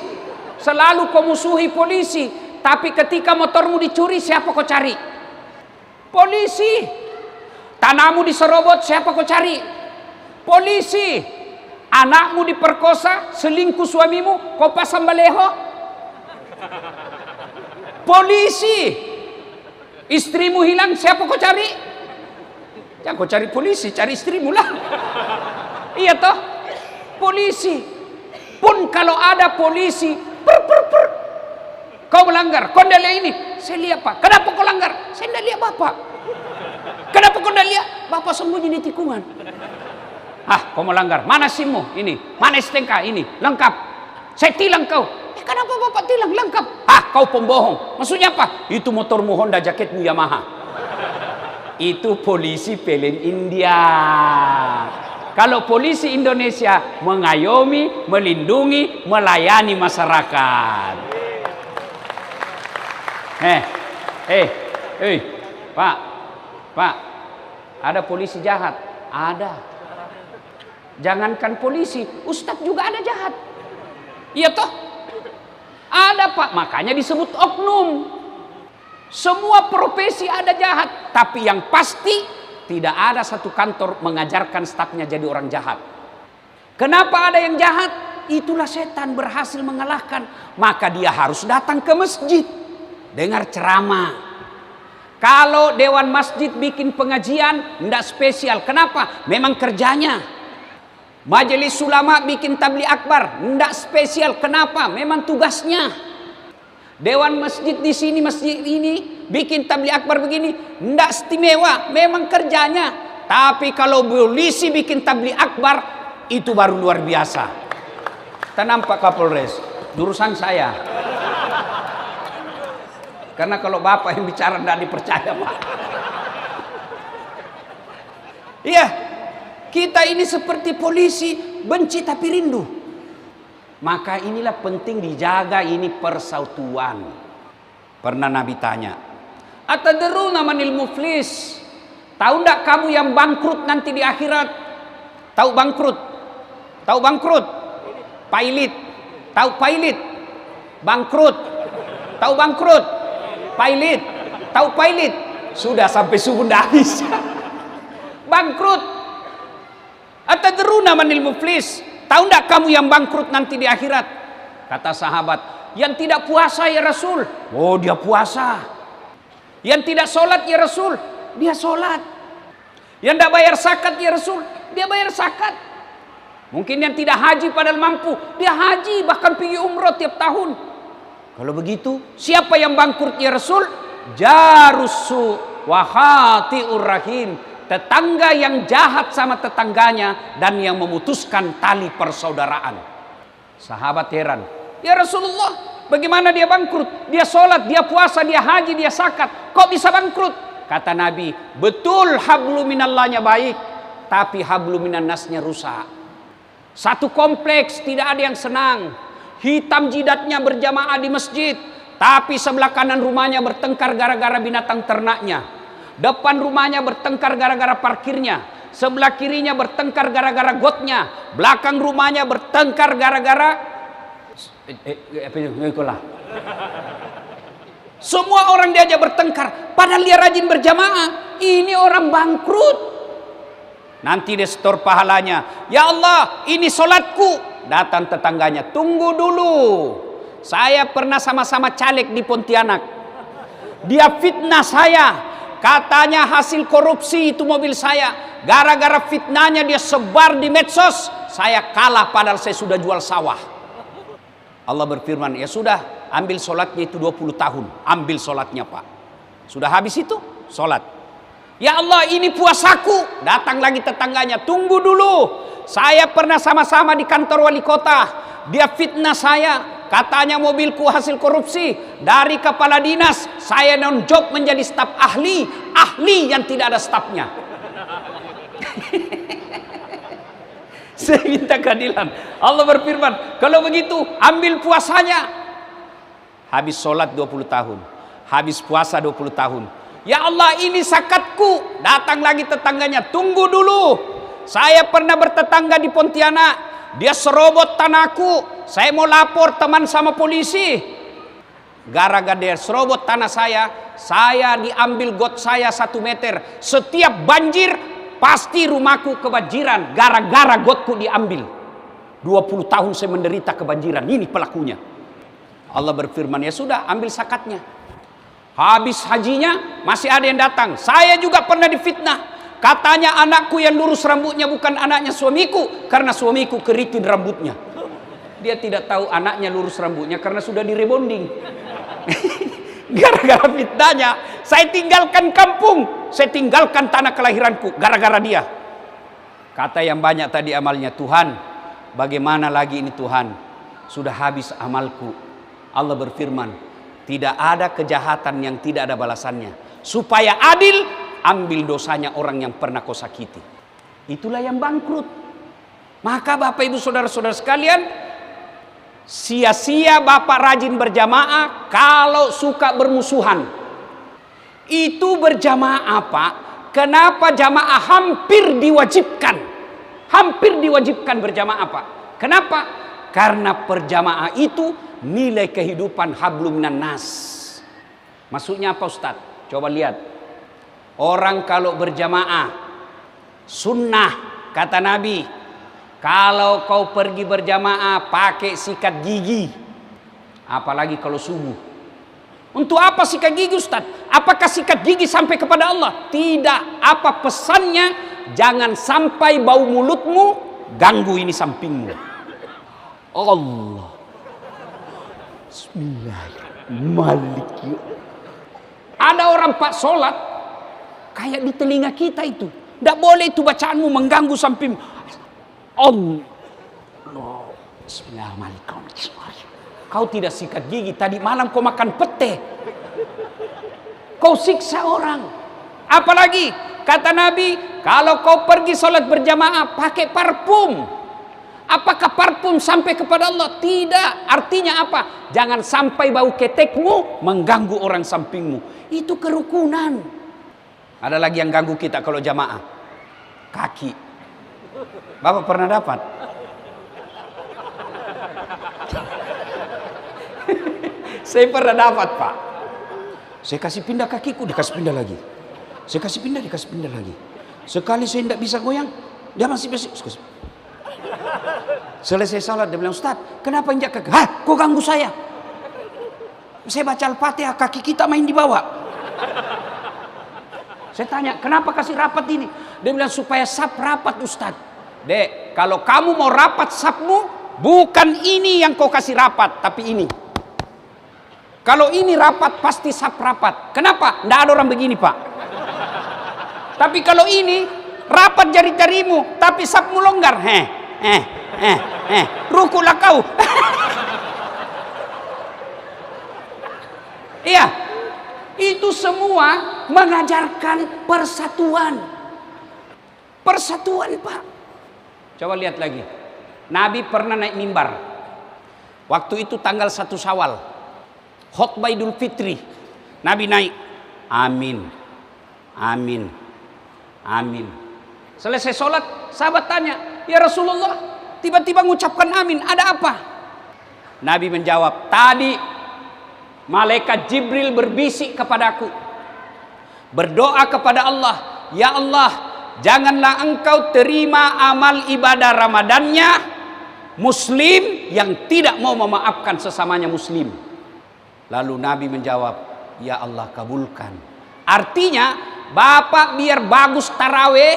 Selalu kau musuhi polisi. Tapi ketika motormu dicuri, siapa kau cari? Polisi. Tanahmu diserobot, siapa kau cari? Polisi. Anakmu diperkosa, selingkuh suamimu, kau pasang baleho? Polisi. Istrimu hilang, siapa kau cari? Jangan kau cari polisi, cari istrimu lah. Iya toh? Polisi. Pun kalau ada polisi, kau melanggar, kau tidak lihat ini. Saya lihat Pak. Kenapa kau langgar? Saya tidak lihat Bapak. Kenapa kau tidak lihat? Bapak sembunyi di tikungan. Ah, kau melanggar. Mana SIM-mu? Ini. Mana STNK? Ini. Lengkap. Saya tilang kau. Kenapa Bapak tilang? Lengkap. Ah, kau pembohong. Maksudnya apa? Itu motormu Honda, jaketmu Yamaha. Itu polisi film India. Kalau polisi Indonesia mengayomi, melindungi, melayani masyarakat. Pak, ada polisi jahat? Ada. Jangankan polisi, ustadz juga ada jahat. Iya toh? Ada Pak, makanya disebut oknum. Semua profesi ada jahat, tapi yang pasti tidak ada satu kantor mengajarkan stafnya jadi orang jahat. Kenapa ada yang jahat? Itulah setan berhasil mengalahkan. Maka dia harus datang ke masjid, dengar ceramah. Kalau dewan masjid bikin pengajian, tidak spesial. Kenapa? Memang kerjanya. Majelis ulama bikin tabligh akbar, tidak spesial. Kenapa? Memang tugasnya. Dewan masjid di sini, masjid ini bikin tabligh akbar begini, tidak istimewa. Memang kerjanya. Tapi kalau polisi bikin tabligh akbar, itu baru luar biasa. Tenang Pak Kapolres, urusan saya. Karena kalau Bapak yang bicara tidak dipercaya Pak. Iya, kita ini seperti polisi, benci tapi rindu. Maka inilah penting dijaga ini persautuan. Pernah Nabi tanya, Atadruna manil muflis? Tahu ndak kamu yang bangkrut nanti di akhirat? Tahu bangkrut? Tahu bangkrut? Pailit. Tahu pailit? Bangkrut. Tahu bangkrut? Pailit. Tahu pailit? Sudah sampai subuh ndak habis. Bangkrut. Atadruna manil muflis? Tahu ndak kamu yang bangkrut nanti di akhirat? Kata sahabat, yang tidak puasa ya Rasul. Oh, dia puasa. Yang tidak sholat ya Rasul, dia sholat. Yang tidak bayar zakat ya Rasul, dia bayar zakat. Mungkin yang tidak haji padahal mampu, dia haji, bahkan pergi umroh tiap tahun. Kalau begitu, siapa yang bangkrut ya Rasul? Jarusu wa khati'ur rahim. Tetangga yang jahat sama tetangganya dan yang memutuskan tali persaudaraan. Sahabat heran, ya Rasulullah, bagaimana dia bangkrut? Dia sholat, dia puasa, dia haji, dia zakat. Kok bisa bangkrut? Kata Nabi, betul hablu minallahnya baik, tapi hablu minan nasnya rusak. Satu kompleks tidak ada yang senang. Hitam jidatnya berjamaah di masjid, tapi sebelah kanan rumahnya bertengkar gara-gara binatang ternaknya. Depan rumahnya bertengkar gara-gara parkirnya. Sebelah kirinya bertengkar gara-gara gotnya. Belakang rumahnya bertengkar gara-gara semua orang diajak bertengkar, padahal dia rajin berjamaah. Ini orang bangkrut. Nanti dia setor pahalanya. Ya Allah, ini solatku. Datang tetangganya, tunggu dulu. Saya pernah sama-sama caleg di Pontianak. Dia fitnah saya. Katanya hasil korupsi itu mobil saya. Gara-gara fitnahnya dia sebar di medsos. Saya kalah padahal saya sudah jual sawah. Allah berfirman, ya sudah, ambil sholatnya itu 20 tahun. Ambil sholatnya Pak. Sudah habis itu, sholat. Ya Allah, ini puasaku. Datang lagi tetangganya, tunggu dulu. Saya pernah sama-sama di kantor wali kota. Dia fitnah saya. Katanya mobilku hasil korupsi. Dari kepala dinas, saya non-job menjadi staf ahli. Ahli yang tidak ada stafnya. Saya minta keadilan. Allah berfirman, kalau begitu ambil puasanya. Habis sholat 20 tahun. Habis puasa 20 tahun. Ya Allah, ini zakatku. Datang lagi tetangganya, tunggu dulu. Saya pernah bertetangga di Pontianak. Dia serobot tanahku. Saya mau lapor teman sama polisi. Gara-gara dia serobot tanah saya diambil got saya 1 meter. Setiap banjir, pasti rumahku kebanjiran. Gara-gara gotku diambil. 20 tahun saya menderita kebanjiran. Ini pelakunya. Allah berfirman, ya sudah, ambil zakatnya. Habis hajinya, masih ada yang datang. Saya juga pernah difitnah. Katanya anakku yang lurus rambutnya bukan anaknya suamiku, karena suamiku keriting rambutnya. Dia tidak tahu anaknya lurus rambutnya karena sudah direbonding. Gara-gara fitnahnya, saya tinggalkan kampung, saya tinggalkan tanah kelahiranku gara-gara dia. Kata yang banyak tadi amalnya, Tuhan, bagaimana lagi ini Tuhan? Sudah habis amalku. Allah berfirman, tidak ada kejahatan yang tidak ada balasannya. Supaya adil, ambil dosanya orang yang pernah kau sakiti. Itulah yang bangkrut. Maka Bapak Ibu Saudara-saudara sekalian, sia-sia Bapak rajin berjamaah kalau suka bermusuhan. Itu berjamaah Pak. Kenapa jamaah hampir diwajibkan? Hampir diwajibkan berjamaah Pak. Kenapa? Karena berjamaah itu nilai kehidupan hablum minan nas. Maksudnya apa Ustadz? Coba lihat. Orang kalau berjamaah sunnah, kata Nabi, kalau kau pergi berjamaah pakai sikat gigi. Apalagi kalau subuh. Untuk apa sikat gigi Ustaz? Apakah sikat gigi sampai kepada Allah? Tidak. Apa pesannya? Jangan sampai bau mulutmu ganggu ini sampingmu. Allah. Bismillahirrahmanirrahim. Ada orang Pak sholat kayak di telinga kita itu. Tidak boleh itu bacaanmu mengganggu samping. Allah. Bismillahirrahmanirrahim. Kau tidak sikat gigi. Tadi malam kau makan pete. Kau siksa orang. Apalagi kata Nabi, kalau kau pergi sholat berjamaah pakai parfum. Apakah parfum sampai kepada Allah? Tidak. Artinya apa? Jangan sampai bau ketekmu mengganggu orang sampingmu. Itu kerukunan. Ada lagi yang ganggu kita kalau jamaah. Kaki. Bapak pernah dapat? Saya pernah dapat, Pak. Saya kasih pindah kakiku, dikasih pindah lagi. Saya kasih pindah, dikasih pindah lagi. Sekali saya tidak bisa goyang, dia masih bisa. Selesai salat dia bilang, Ustaz, kenapa injak kaki? Hah, kok ganggu saya? Saya baca Al-Fatihah, kaki kita main di bawah. Saya tanya, kenapa kasih rapat ini? Dia bilang, supaya sap rapat, Ustaz. Dek, kalau kamu mau rapat sapmu, bukan ini yang kau kasih rapat, tapi ini. Kalau ini rapat, pasti sap rapat. Kenapa? Tidak ada orang begini, Pak. Tapi kalau ini, rapat jari-jarimu, tapi sapmu longgar. Rukulah kau. Iya, itu semua mengajarkan persatuan. Persatuan, Pak. Coba lihat lagi. Nabi pernah naik mimbar. Waktu itu tanggal 1 Syawal. Khutbah Idul Fitri. Nabi naik. Amin. Amin. Amin. Selesai sholat, sahabat tanya, ya Rasulullah, tiba-tiba mengucapkan amin, ada apa? Nabi menjawab, tadi malaikat Jibril berbisik kepadaku, berdoa kepada Allah, ya Allah, janganlah engkau terima amal ibadah Ramadannya muslim yang tidak mau memaafkan sesamanya muslim. Lalu Nabi menjawab, ya Allah kabulkan. Artinya, Bapak biar bagus taraweh,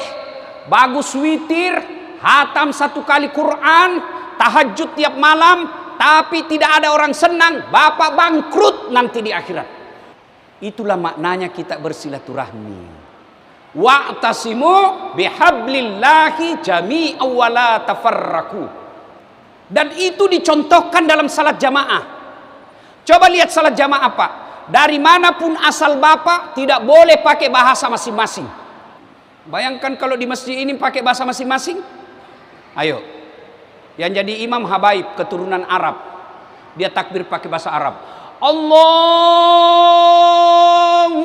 bagus witir, hatam 1 kali Quran, tahajud tiap malam, tapi tidak ada orang senang, Bapak bangkrut nanti di akhirat. Itulah maknanya kita bersilaturahmi. Wa'tasimu bihablillahi jami'an wa la tafarraqu. Dan itu dicontohkan dalam salat jamaah. Coba lihat salat jamaah, Pak. Dari manapun asal Bapak, tidak boleh pakai bahasa masing-masing. Bayangkan kalau di masjid ini pakai bahasa masing-masing. Ayo. Yang jadi imam Habaib, keturunan Arab. Dia takbir pakai bahasa Arab. Allahu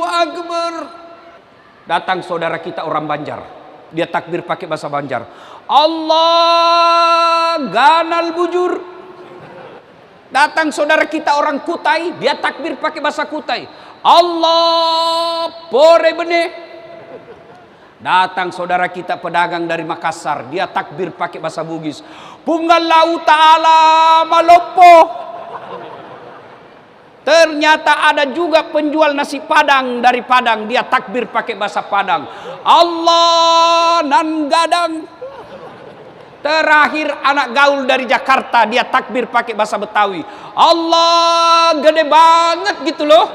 Akbar. Datang saudara kita orang Banjar. Dia takbir pakai bahasa Banjar. Allah ganal bujur. Datang saudara kita orang Kutai, dia takbir pakai bahasa Kutai. Allah pore bene. Datang saudara kita pedagang dari Makassar, dia takbir pakai bahasa Bugis. Punggallahu ta'ala malopo. Ternyata ada juga penjual nasi Padang dari Padang, dia takbir pakai bahasa Padang. Allah nan gadang. Terakhir anak gaul dari Jakarta, dia takbir pakai bahasa Betawi. Allah gede banget gitu loh.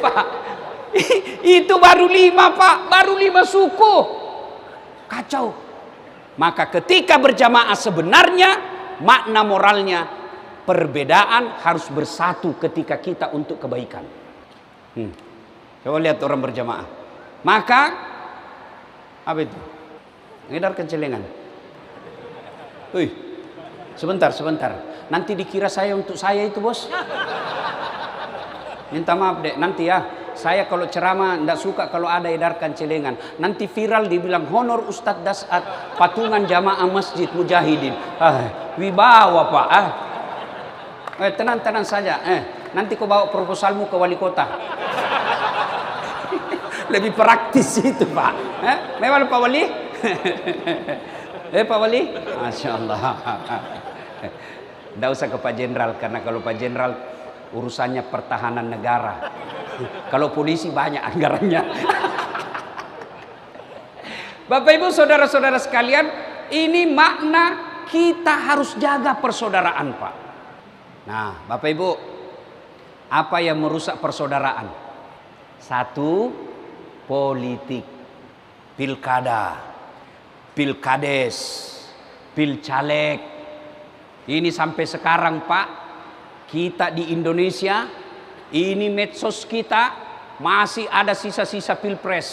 Pak, itu baru 5, Pak, baru 5 suku. Kacau. Maka ketika berjamaah sebenarnya makna moralnya perbedaan harus bersatu ketika kita untuk kebaikan. Coba lihat orang berjamaah. Maka apa itu? Ngedarkan celengan. Wih, sebentar. Nanti dikira saya untuk saya itu, bos. Minta maaf dek, nanti ya. Saya kalau ceramah tidak suka kalau ada edarkan celengan. Nanti viral dibilang honor Ustadz Dasat, patungan jamaah masjid mujahidin. Wibawa Pak. Tenang saja. Nanti kau bawa proposalmu ke wali kota. Lebih praktis itu Pak. Memang Pak Wali? Pak Wali? Masya Allah. Tidak usah ke Pak Jenderal, karena kalau Pak Jenderal urusannya pertahanan negara. Kalau polisi banyak anggarannya. Bapak Ibu saudara-saudara sekalian, ini makna kita harus jaga persaudaraan, Pak. Nah, Bapak Ibu, apa yang merusak persaudaraan? 1, politik, pilkada, pilkades, pilcaleg. Ini sampai sekarang, Pak, kita di Indonesia, ini medsos kita masih ada sisa-sisa pilpres,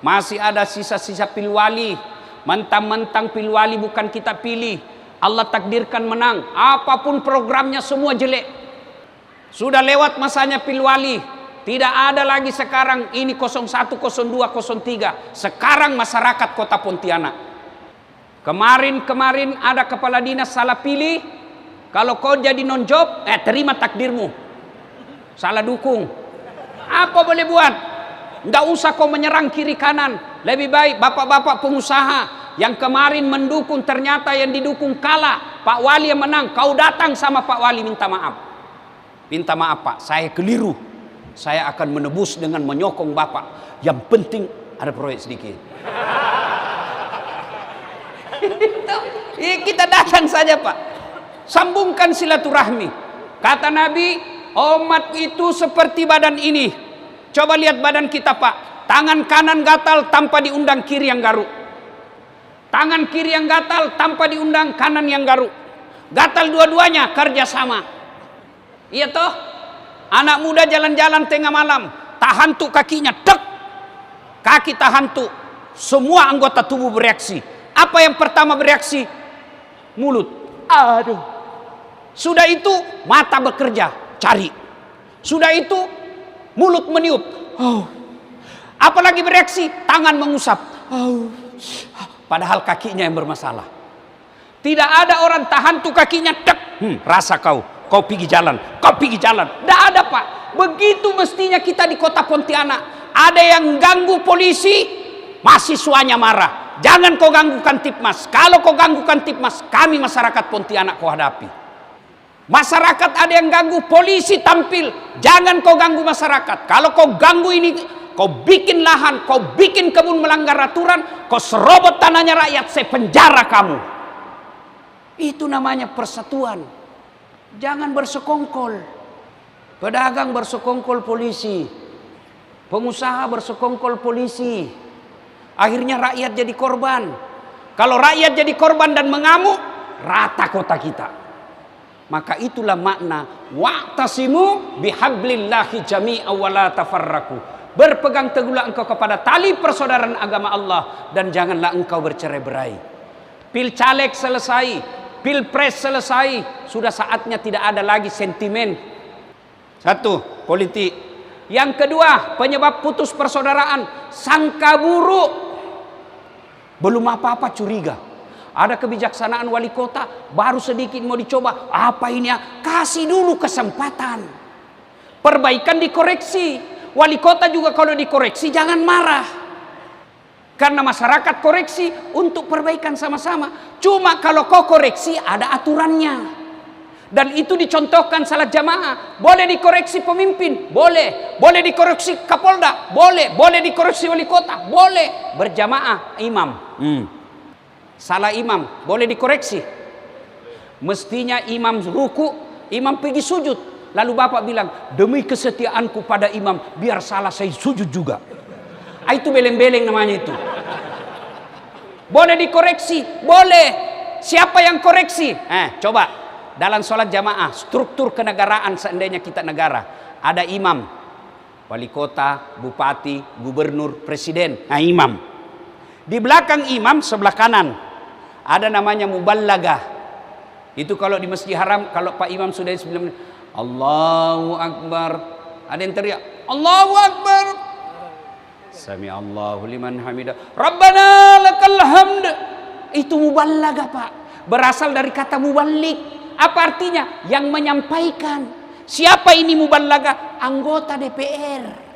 masih ada sisa-sisa pilwali, Mentang-mentang Pilwali bukan kita pilih, Allah takdirkan menang. Apapun programnya semua jelek. Sudah lewat masanya Pilwali. Tidak ada lagi sekarang ini 01, 02, 03. Sekarang masyarakat Kota Pontianak. Kemarin ada kepala dinas salah pilih. Kalau kau jadi non-job, terima takdirmu. Salah dukung. Apa boleh buat? Nggak usah kau menyerang kiri kanan. Lebih baik bapak-bapak pengusaha yang kemarin mendukung, ternyata yang didukung kalah. Pak Wali yang menang, kau datang sama Pak Wali minta maaf. Minta maaf Pak, saya keliru. Saya akan menebus dengan menyokong Bapak. Yang penting ada proyek sedikit. Kita datang saja Pak. Sambungkan silaturahmi. Kata Nabi, umat itu seperti badan ini. Coba lihat badan kita Pak. Tangan kanan gatal tanpa diundang kiri yang garuk. Tangan kiri yang gatal tanpa diundang kanan yang garuk. Gatal dua-duanya kerjasama. Iya toh? Anak muda jalan-jalan tengah malam, tahan tuh kakinya, tek. Kaki tahan tuh. Semua anggota tubuh bereaksi. Apa yang pertama bereaksi? Mulut. Aduh. Sudah itu mata bekerja, cari. Sudah itu mulut meniup. Oh. Apalagi bereaksi, tangan mengusap. Oh. Padahal kakinya yang bermasalah. Tidak ada orang tahan tuh kakinya, tek. Rasa kau pergi jalan, kau pergi jalan. Tidak ada Pak. Begitu mestinya kita di Kota Pontianak. Ada yang ganggu polisi, mahasiswanya marah. Jangan kau ganggu Kamtipmas. Kalau kau ganggu Kamtipmas, kami masyarakat Pontianak kau hadapi. Masyarakat ada yang ganggu, polisi tampil. Jangan kau ganggu masyarakat. Kalau kau ganggu ini, kau bikin lahan, kau bikin kebun melanggar aturan, kau serobot tanahnya rakyat, saya penjara kamu. Itu namanya persatuan. Jangan bersekongkol. Pedagang bersekongkol polisi. Pengusaha bersekongkol polisi. Akhirnya rakyat jadi korban. Kalau rakyat jadi korban dan mengamuk, rata kota kita. Maka itulah makna wa'tasimu bihablillahi jami'a wa la tafarraqu. Berpegang teguhlah engkau kepada tali persaudaraan agama Allah dan janganlah engkau bercerai-berai. Pil caleg selesai. Pilpres selesai, sudah saatnya tidak ada lagi sentimen. Satu, politik. Yang kedua, penyebab putus persaudaraan, sangka buruk. Belum apa-apa curiga. Ada kebijaksanaan wali kota, baru sedikit mau dicoba. Apa ini ya? Kasih dulu kesempatan. Perbaikan dikoreksi. Wali kota juga kalau dikoreksi jangan marah. Karena masyarakat koreksi untuk perbaikan sama-sama. Cuma kalau kau koreksi ada aturannya. Dan itu dicontohkan salat jamaah. Boleh dikoreksi pemimpin? Boleh. Boleh dikoreksi Kapolda? Boleh. Boleh dikoreksi wali kota? Boleh. Berjamaah imam. Salah imam. Boleh dikoreksi? Mestinya imam ruku, imam pergi sujud. Lalu bapak bilang, demi kesetiaanku pada imam, biar salah saya sujud juga. Itu beleng-beleng namanya itu. Boleh dikoreksi? Boleh. Siapa yang koreksi? Coba. Dalam sholat jamaah, struktur kenegaraan seandainya kita negara. Ada imam. Wali kota, bupati, gubernur, presiden. Imam. Di belakang imam, sebelah kanan. Ada namanya muballagah. Itu kalau di Masjid Haram, kalau Pak Imam sudah 9 menit. Allahu Akbar. Ada yang teriak. Allahu Akbar. Sami Allahu liman hamidah. Rabbana lakal hamd. Itu muballagah Pak. Berasal dari kata muballig. Apa artinya? Yang menyampaikan. Siapa ini muballagah? Anggota DPR.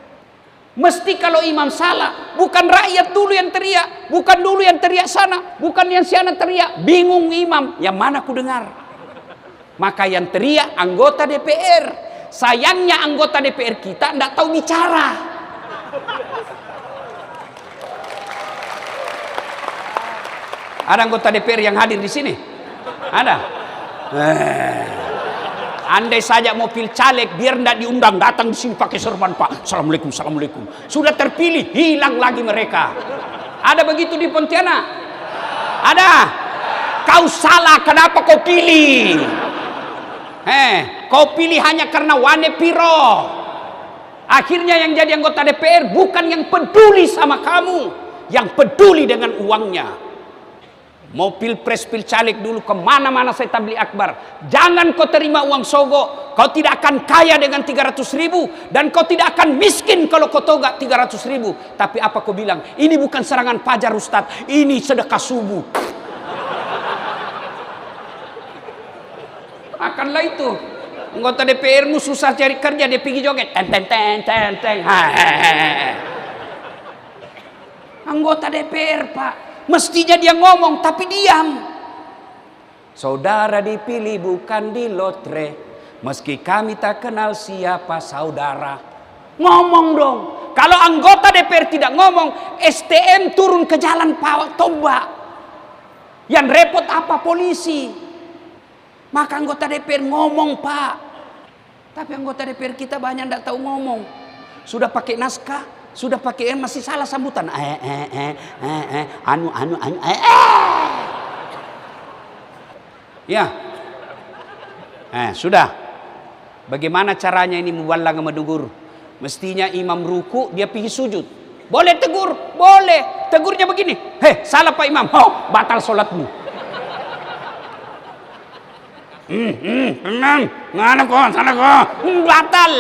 Mesti kalau imam salah, bukan rakyat dulu yang teriak, bukan dulu yang teriak sana, bukan yang sana teriak. Bingung imam, yang mana ku dengar? Maka yang teriak anggota DPR. Sayangnya anggota DPR kita tidak tahu bicara. Ada anggota DPR yang hadir di sini? Ada? Andai saja mau pil caleg, biar tidak diundang, datang di sini pakai serban Pak. Assalamualaikum, assalamualaikum. Sudah terpilih, hilang lagi mereka. Ada begitu di Pontianak? Ada? Kau salah, kenapa kau pilih? Kau pilih hanya karena wane piro. Akhirnya yang jadi anggota DPR bukan yang peduli sama kamu, yang peduli dengan uangnya. Mau pilpres pilcaleg dulu kemana-mana saya tabligh akbar. Jangan kau terima uang sogo. Kau tidak akan kaya dengan 300.000 dan kau tidak akan miskin kalau kau togak 300.000. Tapi apa kau bilang? Ini bukan serangan fajar Ustadz, ini sedekah subuh. Akanlah itu. Anggota DPR-mu susah cari kerja, dia pergi joget. Teng teng teng teng teng. Anggota DPR, Pak. Mestinya dia ngomong tapi diam. Saudara dipilih bukan di lotre, meski kami tak kenal siapa saudara. Ngomong dong. Kalau anggota DPR tidak ngomong, STM turun ke jalan Pak Toba. Yang repot apa? Polisi. Maka anggota DPR ngomong, Pak. Tapi anggota DPR kita banyak tidak tahu ngomong. Sudah pakai naskah, sudah pakai masih salah sambutan. Ya. Sudah. Bagaimana caranya ini mubalagh menegur? Mestinya imam ruku, dia pergi sujud. Boleh tegur? Boleh. Tegurnya begini. Salah Pak Imam. Batal sholatmu. Imam, ngana kok, salah kok. Batal.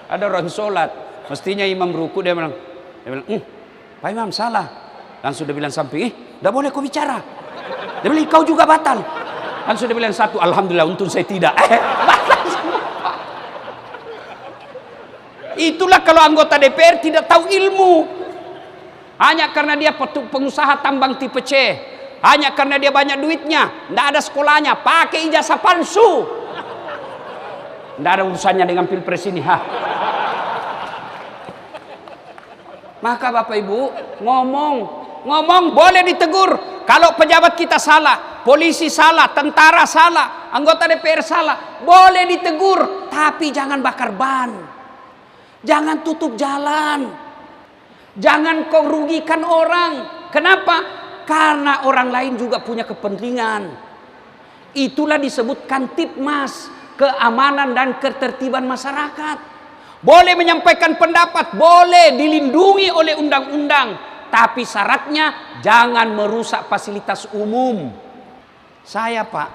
Ada orang sholat. Mestinya imam ruku, dia bilang, Pak Imam salah. Langsung dia bilang samping, tidak boleh kau bicara. Dia bilang, kau juga batal. Langsung dia bilang satu, alhamdulillah untung saya tidak. Batal semua. Itulah kalau anggota DPR tidak tahu ilmu. Hanya karena dia pengusaha tambang tipe C. Hanya karena dia banyak duitnya. Tidak ada sekolahnya, pakai ijazah palsu. Tidak ada urusannya dengan pilpres ini. Maka Bapak Ibu ngomong boleh ditegur. Kalau pejabat kita salah, polisi salah, tentara salah, anggota DPR salah, boleh ditegur. Tapi jangan bakar ban, jangan tutup jalan, jangan kau rugikan orang. Kenapa? Karena orang lain juga punya kepentingan. Itulah disebut Kamtibmas, keamanan dan ketertiban masyarakat. Boleh menyampaikan pendapat, boleh dilindungi oleh undang-undang, tapi syaratnya jangan merusak fasilitas umum. Saya Pak,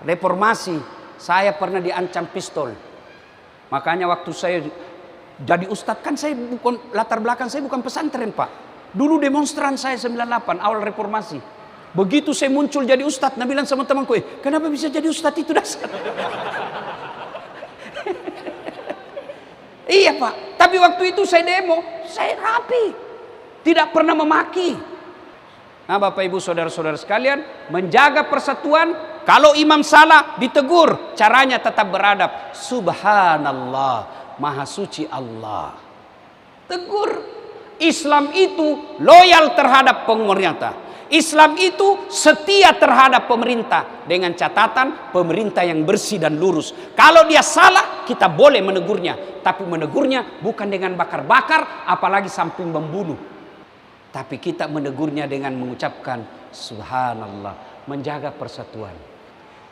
reformasi, saya pernah diancam pistol. Makanya waktu saya jadi ustadz, kan saya bukan, latar belakang saya bukan pesantren Pak. Dulu demonstran saya 98 awal reformasi. Begitu saya muncul jadi ustadz, nah bilang sama temanku, kenapa bisa jadi ustadz itu dasar? Iya Pak, tapi waktu itu saya demo, saya rapi, tidak pernah memaki. Nah Bapak Ibu saudara-saudara sekalian, menjaga persatuan. Kalau imam salah ditegur, caranya tetap beradab. Subhanallah, maha suci Allah. Tegur. Islam itu loyal terhadap pemerintah. Islam itu setia terhadap pemerintah, dengan catatan pemerintah yang bersih dan lurus. Kalau dia salah, kita boleh menegurnya, tapi menegurnya bukan dengan bakar-bakar, apalagi sampai membunuh. Tapi kita menegurnya dengan mengucapkan subhanallah, menjaga persatuan.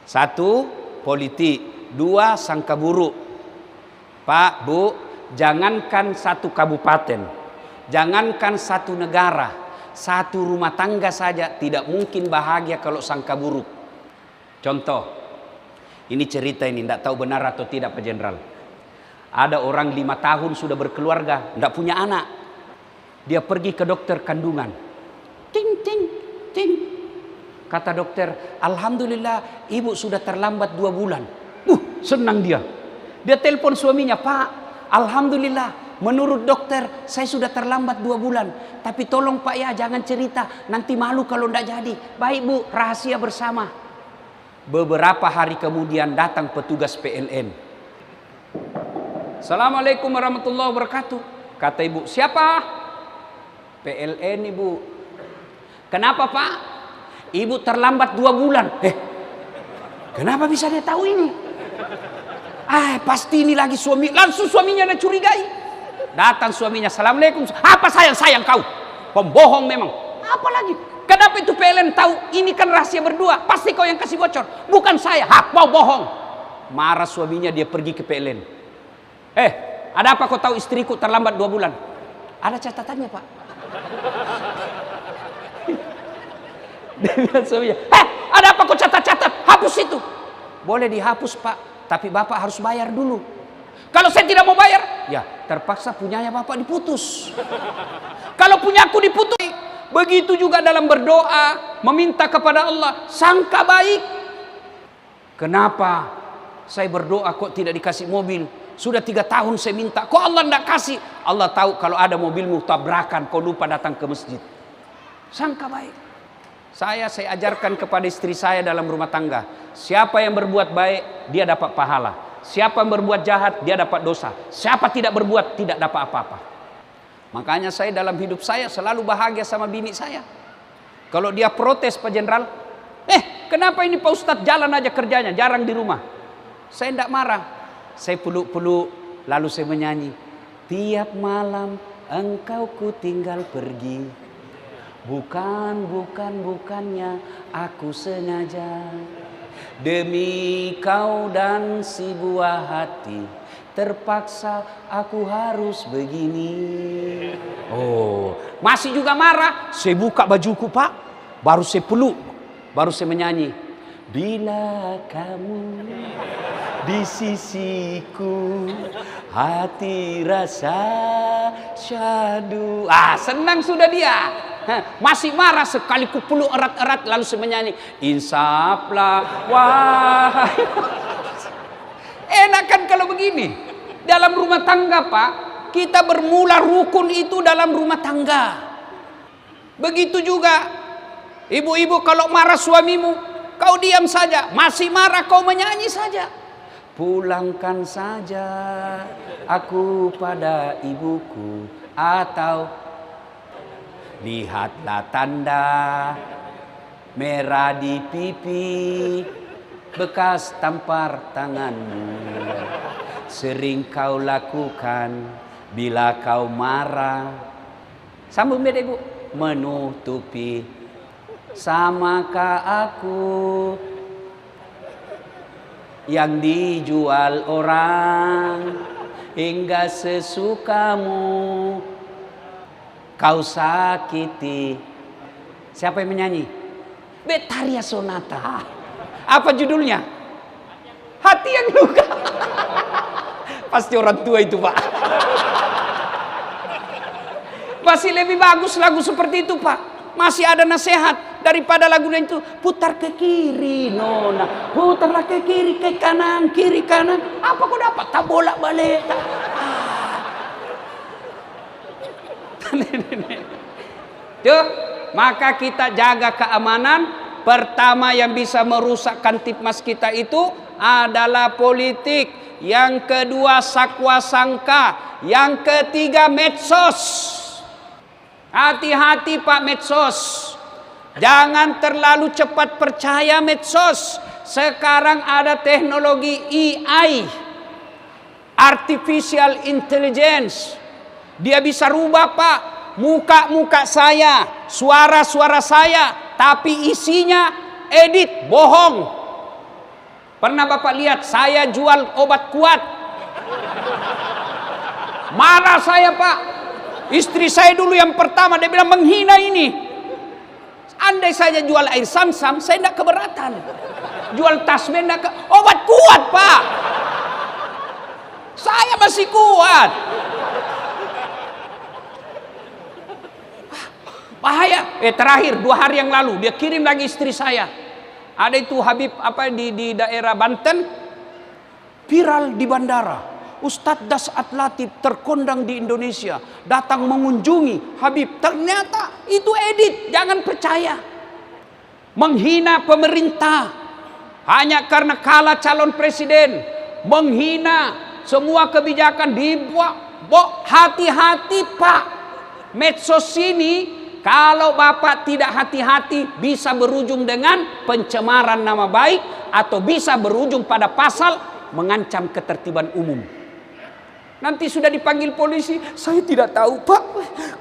Satu, politik. Dua, sangka buruk. Pak, Bu, jangankan satu kabupaten, jangankan satu negara, satu rumah tangga saja tidak mungkin bahagia kalau sangka buruk. Contoh, ini cerita ini, tidak tahu benar atau tidak Pak Jenderal. Ada orang 5 tahun sudah berkeluarga, tidak punya anak. Dia pergi ke dokter kandungan. Ting, ting, ting. Kata dokter, alhamdulillah ibu sudah terlambat 2 bulan. Senang dia. Dia telepon suaminya, Pak, alhamdulillah. Menurut dokter, saya sudah terlambat 2 bulan. Tapi tolong Pak ya, jangan cerita. Nanti malu kalau tidak jadi. Baik Bu, rahasia bersama. Beberapa hari kemudian datang petugas PLN. Assalamualaikum warahmatullahi wabarakatuh. Kata ibu, siapa? PLN Ibu. Kenapa Pak? Ibu terlambat 2 bulan. Kenapa bisa dia tahu ini? Pasti ini lagi suami. Langsung suaminya ada curigai. Datang suaminya, assalamualaikum. Apa sayang kau? Pembohong memang. Apa lagi? Kenapa itu PLN tahu? Ini kan rahasia berdua. Pasti kau yang kasih bocor. Bukan saya. Kau bohong. Marah suaminya, dia pergi ke PLN. Ada apa kau tahu istriku terlambat 2 bulan? Ada catatannya Pak. Dengan suaminya, ada apa kau catat-catat? Hapus itu. Boleh dihapus Pak, tapi Bapak harus bayar dulu. Kalau saya tidak mau bayar, ya terpaksa punyanya Bapak diputus. Kalau punyaku diputus, begitu juga dalam berdoa, meminta kepada Allah, sangka baik. Kenapa saya berdoa kok tidak dikasih mobil? Sudah 3 tahun saya minta, kok Allah tidak kasih? Allah tahu kalau ada mobilmu tabrakan, kau lupa datang ke masjid. Sangka baik. Saya ajarkan kepada istri saya dalam rumah tangga. Siapa yang berbuat baik, dia dapat pahala. Siapa yang berbuat jahat, dia dapat dosa. Siapa tidak berbuat, tidak dapat apa-apa. Makanya saya dalam hidup saya selalu bahagia sama bini saya. Kalau dia protes Pak Jenderal, kenapa ini Pak Ustadz jalan aja kerjanya, jarang di rumah. Saya tidak marah. Saya peluk-peluk, lalu saya menyanyi. Tiap malam engkau ku tinggal pergi. Bukannya aku sengaja. Demi kau dan si buah hati, terpaksa aku harus begini. Oh, masih juga marah. Saya buka bajuku Pak, baru saya peluk, baru saya menyanyi. Bila kamu di sisiku, hati rasa syahdu. Senang sudah dia. Masih marah, sekali ku peluk erat-erat, lalu saya menyanyi. Insaflah wahai. Enak kan kalau begini. Dalam rumah tangga Pak, kita bermula rukun itu dalam rumah tangga. Begitu juga ibu-ibu, kalau marah suamimu, kau diam saja. Masih marah, kau menyanyi saja. Pulangkan saja aku pada ibuku, atau lihatlah tanda merah di pipi, bekas tampar tanganmu. Sering kau lakukan bila kau marah. Sambung beda ibu. Menutupi. Samakah aku yang dijual orang, hingga sesukamu kau sakiti. Siapa yang menyanyi? Betharia Sonata. Apa judulnya? Hati yang luka. Pasti orang tua itu Pak. Masih lebih bagus lagu seperti itu Pak. Masih ada nasihat daripada lagunya itu. Putar ke kiri nona, putarlah ke kiri, ke kanan, kiri kanan. Apa kau dapat? Tak bolak balik. Tuh, maka kita jaga keamanan. Pertama yang bisa merusak Kamtipmas kita itu adalah politik. Yang kedua sakwa sangka. Yang ketiga medsos. Hati-hati Pak medsos. Jangan terlalu cepat percaya medsos. Sekarang ada teknologi AI, Artificial Intelligence. Dia bisa rubah Pak muka-muka saya, suara-suara saya, tapi isinya edit, bohong. Pernah Bapak lihat saya jual obat kuat? Marah saya Pak. Istri saya dulu yang pertama, dia bilang menghina ini. Andai saja jual air Sam-Sam, saya tidak keberatan. Jual tasmen, obat kuat Pak. Saya masih kuat. Bahaya. Terakhir 2 hari yang lalu dia kirim lagi istri saya. Ada itu Habib di daerah Banten, viral di bandara. Ustadz Das'at Latif terkondang di Indonesia, datang mengunjungi Habib. Ternyata itu edit, jangan percaya. Menghina pemerintah hanya karena kalah calon presiden, menghina semua kebijakan dibuat. Hati-hati Pak. Medsos ini kalau Bapak tidak hati-hati bisa berujung dengan pencemaran nama baik, atau bisa berujung pada pasal mengancam ketertiban umum. Nanti sudah dipanggil polisi, saya tidak tahu Pak.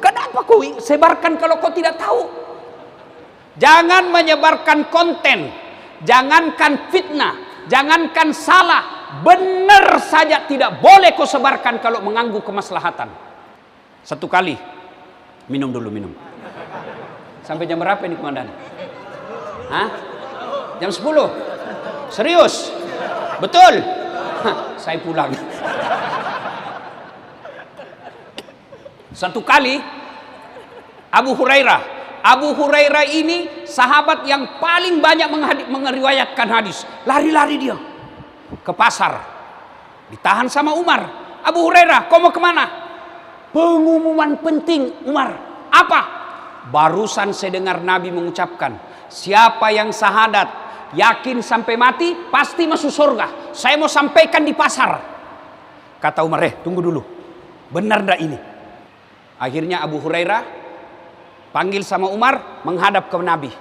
Kenapa kau sebarkan kalau kau tidak tahu? Jangan menyebarkan konten, jangankan fitnah, jangankan salah, benar saja tidak boleh kau sebarkan kalau mengganggu kemaslahatan. 1 kali minum dulu, minum. Sampai jam berapa ini komandan? Hah? Jam 10? Serius? Betul? Saya pulang. Satu kali Abu Hurairah ini sahabat yang paling banyak meriwayatkan hadis. Lari-lari dia ke pasar. Ditahan sama Umar. Abu Hurairah, kau mau kemana? Pengumuman penting, Umar. Apa? Barusan saya dengar Nabi mengucapkan, siapa yang syahadat, yakin sampai mati, pasti masuk surga. Saya mau sampaikan di pasar. Kata Umar, tunggu dulu. Benar enggak ini? Akhirnya Abu Hurairah panggil sama Umar, menghadap ke Nabi.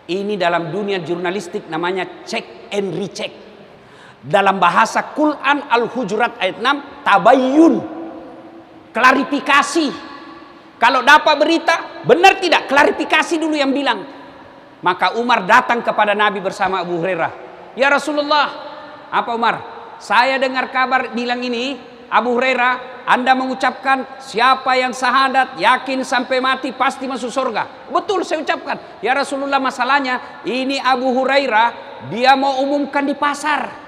Ini dalam dunia jurnalistik namanya check and recheck. Dalam bahasa Quran Al-Hujurat ayat 6, tabayyun. Klarifikasi. Kalau dapat berita, benar tidak? Klarifikasi dulu yang bilang. Maka Umar datang kepada Nabi bersama Abu Hurairah. Ya Rasulullah, apa Umar? Saya dengar kabar bilang ini, Abu Hurairah, Anda mengucapkan siapa yang syahadat, yakin sampai mati pasti masuk surga. Betul saya ucapkan. Ya Rasulullah, masalahnya ini Abu Hurairah, dia mau umumkan di pasar.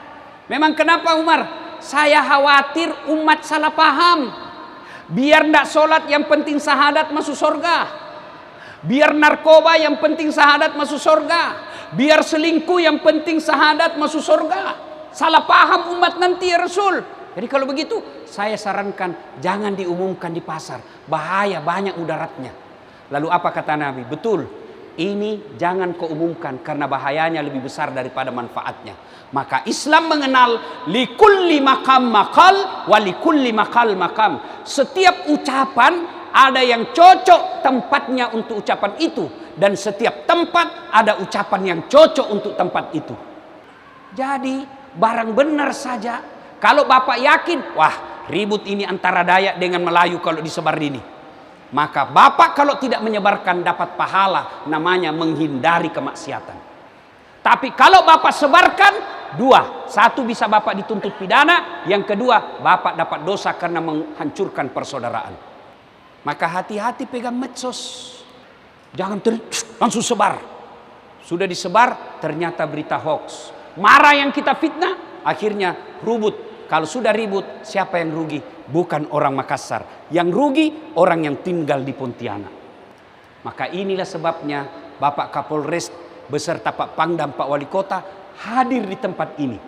Memang kenapa Umar? Saya khawatir umat salah paham. Biar ndak sholat yang penting syahadat masuk surga. Biar narkoba yang penting syahadat masuk surga. Biar selingkuh yang penting syahadat masuk surga. Salah paham umat nanti ya Rasul. Jadi kalau begitu saya sarankan jangan diumumkan di pasar. Bahaya, banyak mudaratnya. Lalu apa kata Nabi? Betul, ini jangan kau umumkan karena bahayanya lebih besar daripada manfaatnya. Maka Islam mengenal likulli maqam maqal wa likulli maqal maqam. Setiap ucapan ada yang cocok tempatnya untuk ucapan itu. Dan setiap tempat ada ucapan yang cocok untuk tempat itu. Jadi barang benar saja. Kalau Bapak yakin, wah ribut ini antara Dayak dengan Melayu kalau disebar ini. Maka Bapak kalau tidak menyebarkan dapat pahala, namanya menghindari kemaksiatan. Tapi kalau Bapak sebarkan, dua. Satu bisa Bapak dituntut pidana, yang kedua Bapak dapat dosa karena menghancurkan persaudaraan. Maka hati-hati pegang medsos. Jangan langsung sebar. Sudah disebar, ternyata berita hoax. Marah yang kita fitnah, akhirnya ribut. Kalau sudah ribut, siapa yang rugi? Bukan orang Makassar. Yang rugi, orang yang tinggal di Pontianak. Maka inilah sebabnya Bapak Kapolres beserta Pak Pangdam, Pak Wali Kota hadir di tempat ini.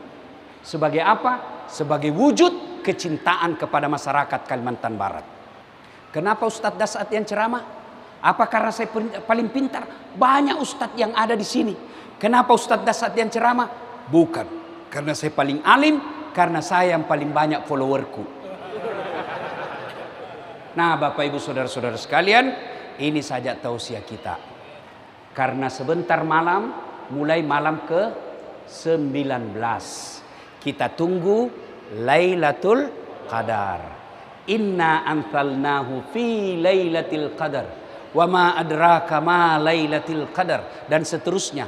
Sebagai apa? Sebagai wujud kecintaan kepada masyarakat Kalimantan Barat. Kenapa Ustadz Dasat yang ceramah? Apa karena saya paling pintar? Banyak Ustadz yang ada di sini. Kenapa Ustadz Dasat yang ceramah? Bukan. Karena saya paling alim, karena saya yang paling banyak followerku. Nah Bapak Ibu Saudara-saudara sekalian, ini saja tausiah kita. Karena sebentar malam, mulai malam ke-19. Kita tunggu Lailatul Qadar. Inna anzalnahu fi Lailatul Qadar. Wa ma adraka ma Lailatul Qadar. Dan seterusnya.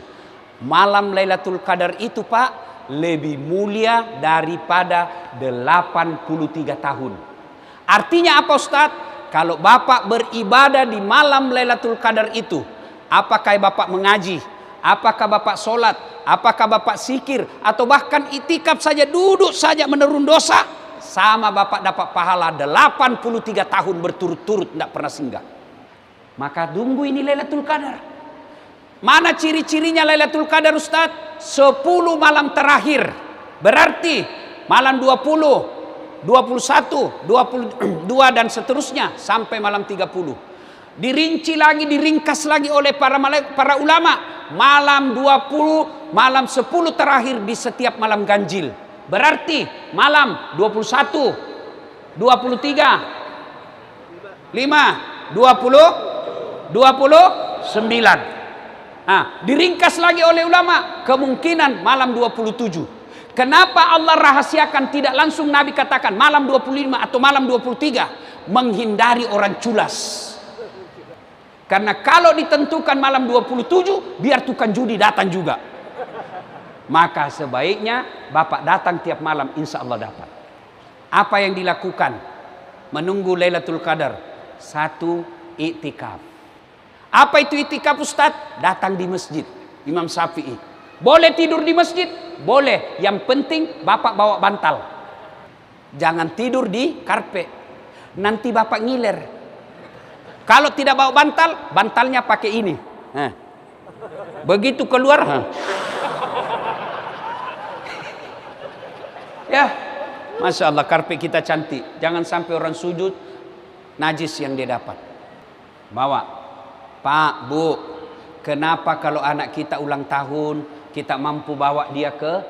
Malam Lailatul Qadar itu Pak, lebih mulia daripada 83 tahun. Artinya apa Ustaz? Kalau Bapak beribadah di malam Lailatul Qadar itu, apakah Bapak mengaji, apakah Bapak sholat, apakah Bapak zikir, atau bahkan itikaf saja, duduk saja menurun dosa, sama Bapak dapat pahala 83 tahun berturut-turut tidak pernah singgah. Maka tunggu ini Lailatul Qadar. Mana ciri-cirinya Lailatul Qadar Ustaz? 10 malam terakhir. Berarti malam 20, 21, 22 dan seterusnya sampai malam 30. Dirinci lagi, diringkas lagi oleh para ulama. Malam 20, malam 10 terakhir di setiap malam ganjil. Berarti malam 21, 23, 5, 20, 29. Nah, diringkas lagi oleh ulama, kemungkinan malam 27. Kenapa Allah rahasiakan tidak langsung Nabi katakan malam 25 atau malam 23? Menghindari orang culas. Karena kalau ditentukan malam 27, biar tukang judi datang juga. Maka sebaiknya Bapak datang tiap malam, insya Allah dapat. Apa yang dilakukan? Menunggu Lailatul Qadar. 1, iktikaf. Apa itu iktikaf Ustaz? Datang di masjid. Imam Syafi'i. Boleh tidur di masjid? Boleh. Yang penting bapak bawa bantal. Jangan tidur di karpet. Nanti bapak ngiler. Kalau tidak bawa bantal, bantalnya pakai ini. Begitu keluar. Ya, Masya Allah, karpet kita cantik. Jangan sampai orang sujud, najis yang dia dapat. Bawa. Pak, Bu, kenapa kalau anak kita ulang tahun, kita mampu bawa dia ke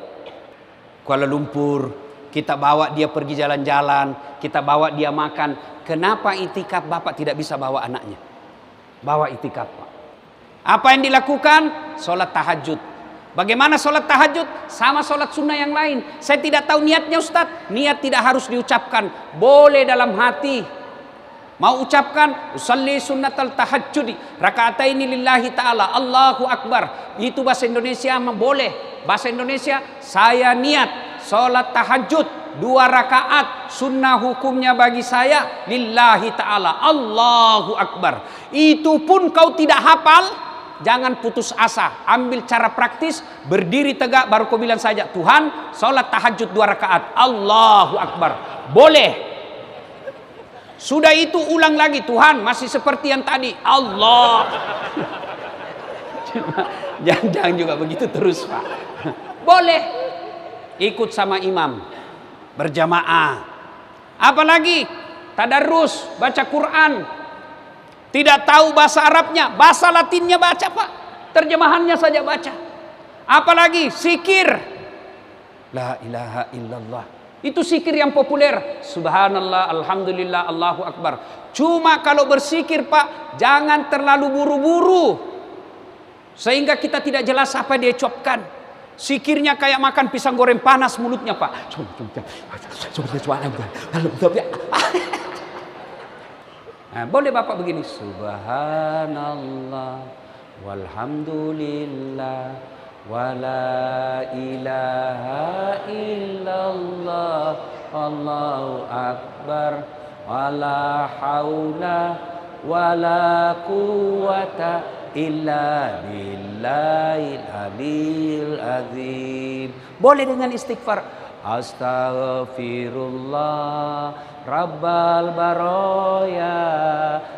Kuala Lumpur, kita bawa dia pergi jalan-jalan, kita bawa dia makan. Kenapa itikaf Bapak tidak bisa bawa anaknya? Bawa itikaf, Pak. Apa yang dilakukan? Sholat tahajud. Bagaimana sholat tahajud? Sama sholat sunnah yang lain. Saya tidak tahu niatnya Ustadz. Niat tidak harus diucapkan. Boleh dalam hati. Mau ucapkan usalli sunnatal tahajjudi rakaataini lillahi ta'ala Allahu akbar. Itu bahasa Indonesia boleh. Bahasa Indonesia, saya niat sholat tahajud 2 rakaat, sunnah hukumnya bagi saya lillahi ta'ala Allahu akbar. Itu pun kau tidak hafal, jangan putus asa. Ambil cara praktis, berdiri tegak baru kau bilang saja, Tuhan, sholat tahajud 2 rakaat Allahu akbar. Boleh. Sudah itu ulang lagi, Tuhan masih seperti yang tadi Allah. Jangan juga begitu terus, Pak. Boleh ikut sama imam berjamaah. Apalagi tadarus, baca Quran. Tidak tahu bahasa Arabnya, bahasa Latinnya baca, Pak. Terjemahannya saja baca. Apalagi zikir. La ilaha illallah. Itu zikir yang populer. Subhanallah, alhamdulillah, Allahu akbar. Cuma kalau berzikir, Pak, jangan terlalu buru-buru. Sehingga kita tidak jelas apa dia ucapkan. Zikirnya kayak makan pisang goreng panas mulutnya, Pak. Nah, boleh Bapak begini. Subhanallah, walhamdulillah, wala ilaha illallah, Allahu akbar, wala haula wala quwata illa billahil aliyil azim. Boleh dengan istighfar. Astaghfirullah Rabbal baraya,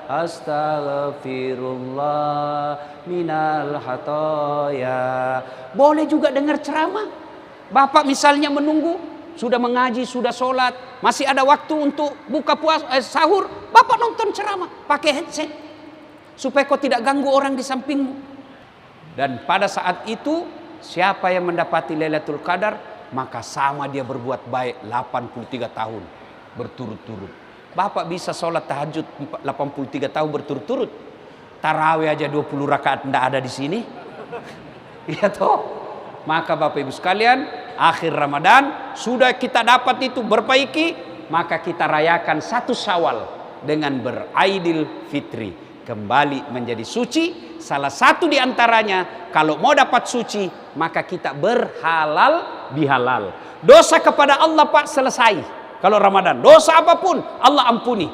astaghfirullah minal hataya. Boleh juga dengar ceramah. Bapak misalnya menunggu, sudah mengaji, sudah sholat, masih ada waktu untuk buka puasa, sahur, Bapak nonton ceramah pakai headset supaya kau tidak ganggu orang di sampingmu. Dan pada saat itu siapa yang mendapati Lailatul Qadar, maka sama dia berbuat baik 83 tahun berturut-turut. Bapak bisa sholat tahajud 83 tahun berturut-turut. Tarawih aja 20 rakaat tidak ada di sini. Iya toh. Maka Bapak Ibu sekalian, akhir Ramadan sudah kita dapat itu berbaiki, maka kita rayakan 1 Syawal dengan beraidil fitri, kembali menjadi suci. Salah satu di antaranya, kalau mau dapat suci, maka kita berhalal bihalal. Dosa kepada Allah, Pak, selesai. Kalau Ramadan, dosa apapun Allah ampuni.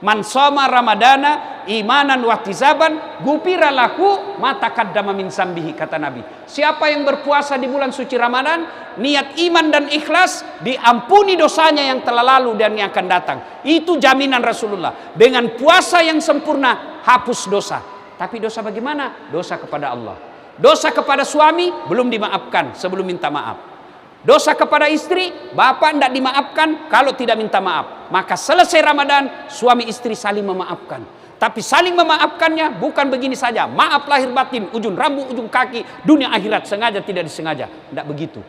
Man shoma ramadana imanan wa ihtisaban ghufira lahu ma taqaddama min zambihi, kata Nabi. Siapa yang berpuasa di bulan suci Ramadan, niat iman dan ikhlas, diampuni dosanya yang telah lalu dan yang akan datang. Itu jaminan Rasulullah. Dengan puasa yang sempurna, hapus dosa. Tapi dosa bagaimana? Dosa kepada Allah. Dosa kepada suami belum dimaafkan sebelum minta maaf. Dosa kepada istri, bapak tidak dimaafkan kalau tidak minta maaf. Maka selesai Ramadan, suami istri saling memaafkan. Tapi saling memaafkannya bukan begini saja. Maaf lahir batin, ujung rambut, ujung kaki, dunia akhirat, sengaja tidak disengaja. Tidak begitu.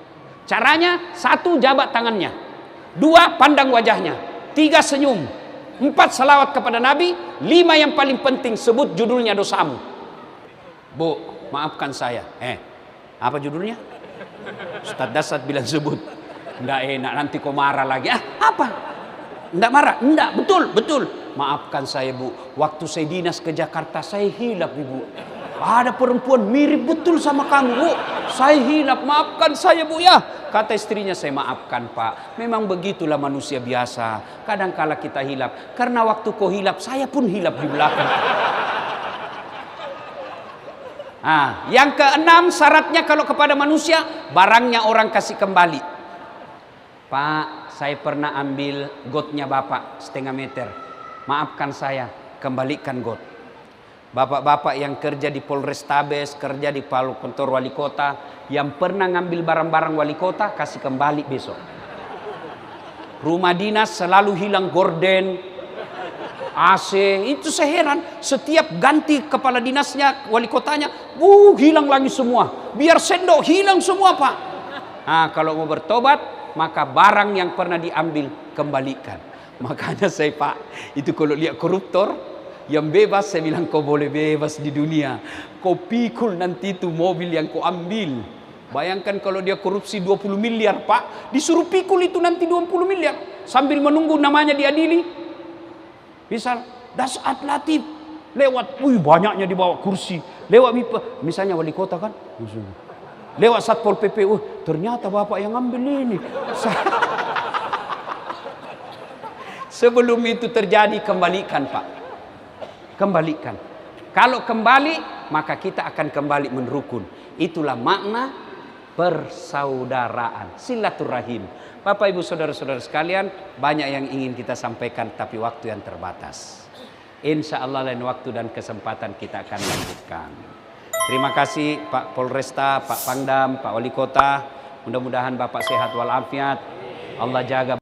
Caranya, 1, jabat tangannya. 2, pandang wajahnya. 3, senyum. 4, salawat kepada Nabi. 5, yang paling penting, sebut judulnya dosamu. Bu, maafkan saya. Apa judulnya? Ustaz Dasat bilang sebut. Nggak enak, nanti kau marah lagi. Apa? Nggak marah? Nggak, betul. Maafkan saya, Bu. Waktu saya dinas ke Jakarta, saya hilap, Ibu. Ada perempuan mirip betul sama kamu, Bu. Saya hilap, maafkan saya, Bu, ya. Kata istrinya, saya maafkan, Pak. Memang begitulah manusia biasa. Kadang-kala kita hilap. Karena waktu kau hilap, saya pun hilap di belakang. Yang keenam syaratnya kalau kepada manusia, barangnya orang kasih kembali. Pak, saya pernah ambil gotnya Bapak 1,5 meter. Maafkan saya, kembalikan got. Bapak-bapak yang kerja di Polrestabes, kerja di kantor wali kota, yang pernah ngambil barang-barang wali kota, kasih kembali besok. Rumah dinas selalu hilang gorden, AC, itu saya heran. Setiap ganti kepala dinasnya, wali kotanya, hilang lagi semua. Biar sendok hilang semua, Pak. Kalau mau bertobat, maka barang yang pernah diambil kembalikan. Makanya saya, Pak, itu kalau lihat koruptor yang bebas, saya bilang kau boleh bebas di dunia. Kau pikul nanti itu mobil yang kau ambil. Bayangkan kalau dia korupsi 20 miliar, Pak, disuruh pikul itu nanti 20 miliar sambil menunggu namanya diadili. Misal Dasat Latif lewat, banyaknya dibawa kursi, lewat misalnya wali kota kan, lewat Satpol PP, ternyata Bapak yang ambil ini. Sebelum itu terjadi, kembalikan, Pak. Kembalikan. Kalau kembali, maka kita akan kembali menrukun. Itulah makna persaudaraan, silaturahim. Bapak Ibu saudara-saudara sekalian, banyak yang ingin kita sampaikan tapi waktu yang terbatas. Insya Allah lain waktu dan kesempatan kita akan lanjutkan. Terima kasih Pak Polresta, Pak Pangdam, Pak Wali Kota. Mudah-mudahan Bapak sehat walafiat. Allah jaga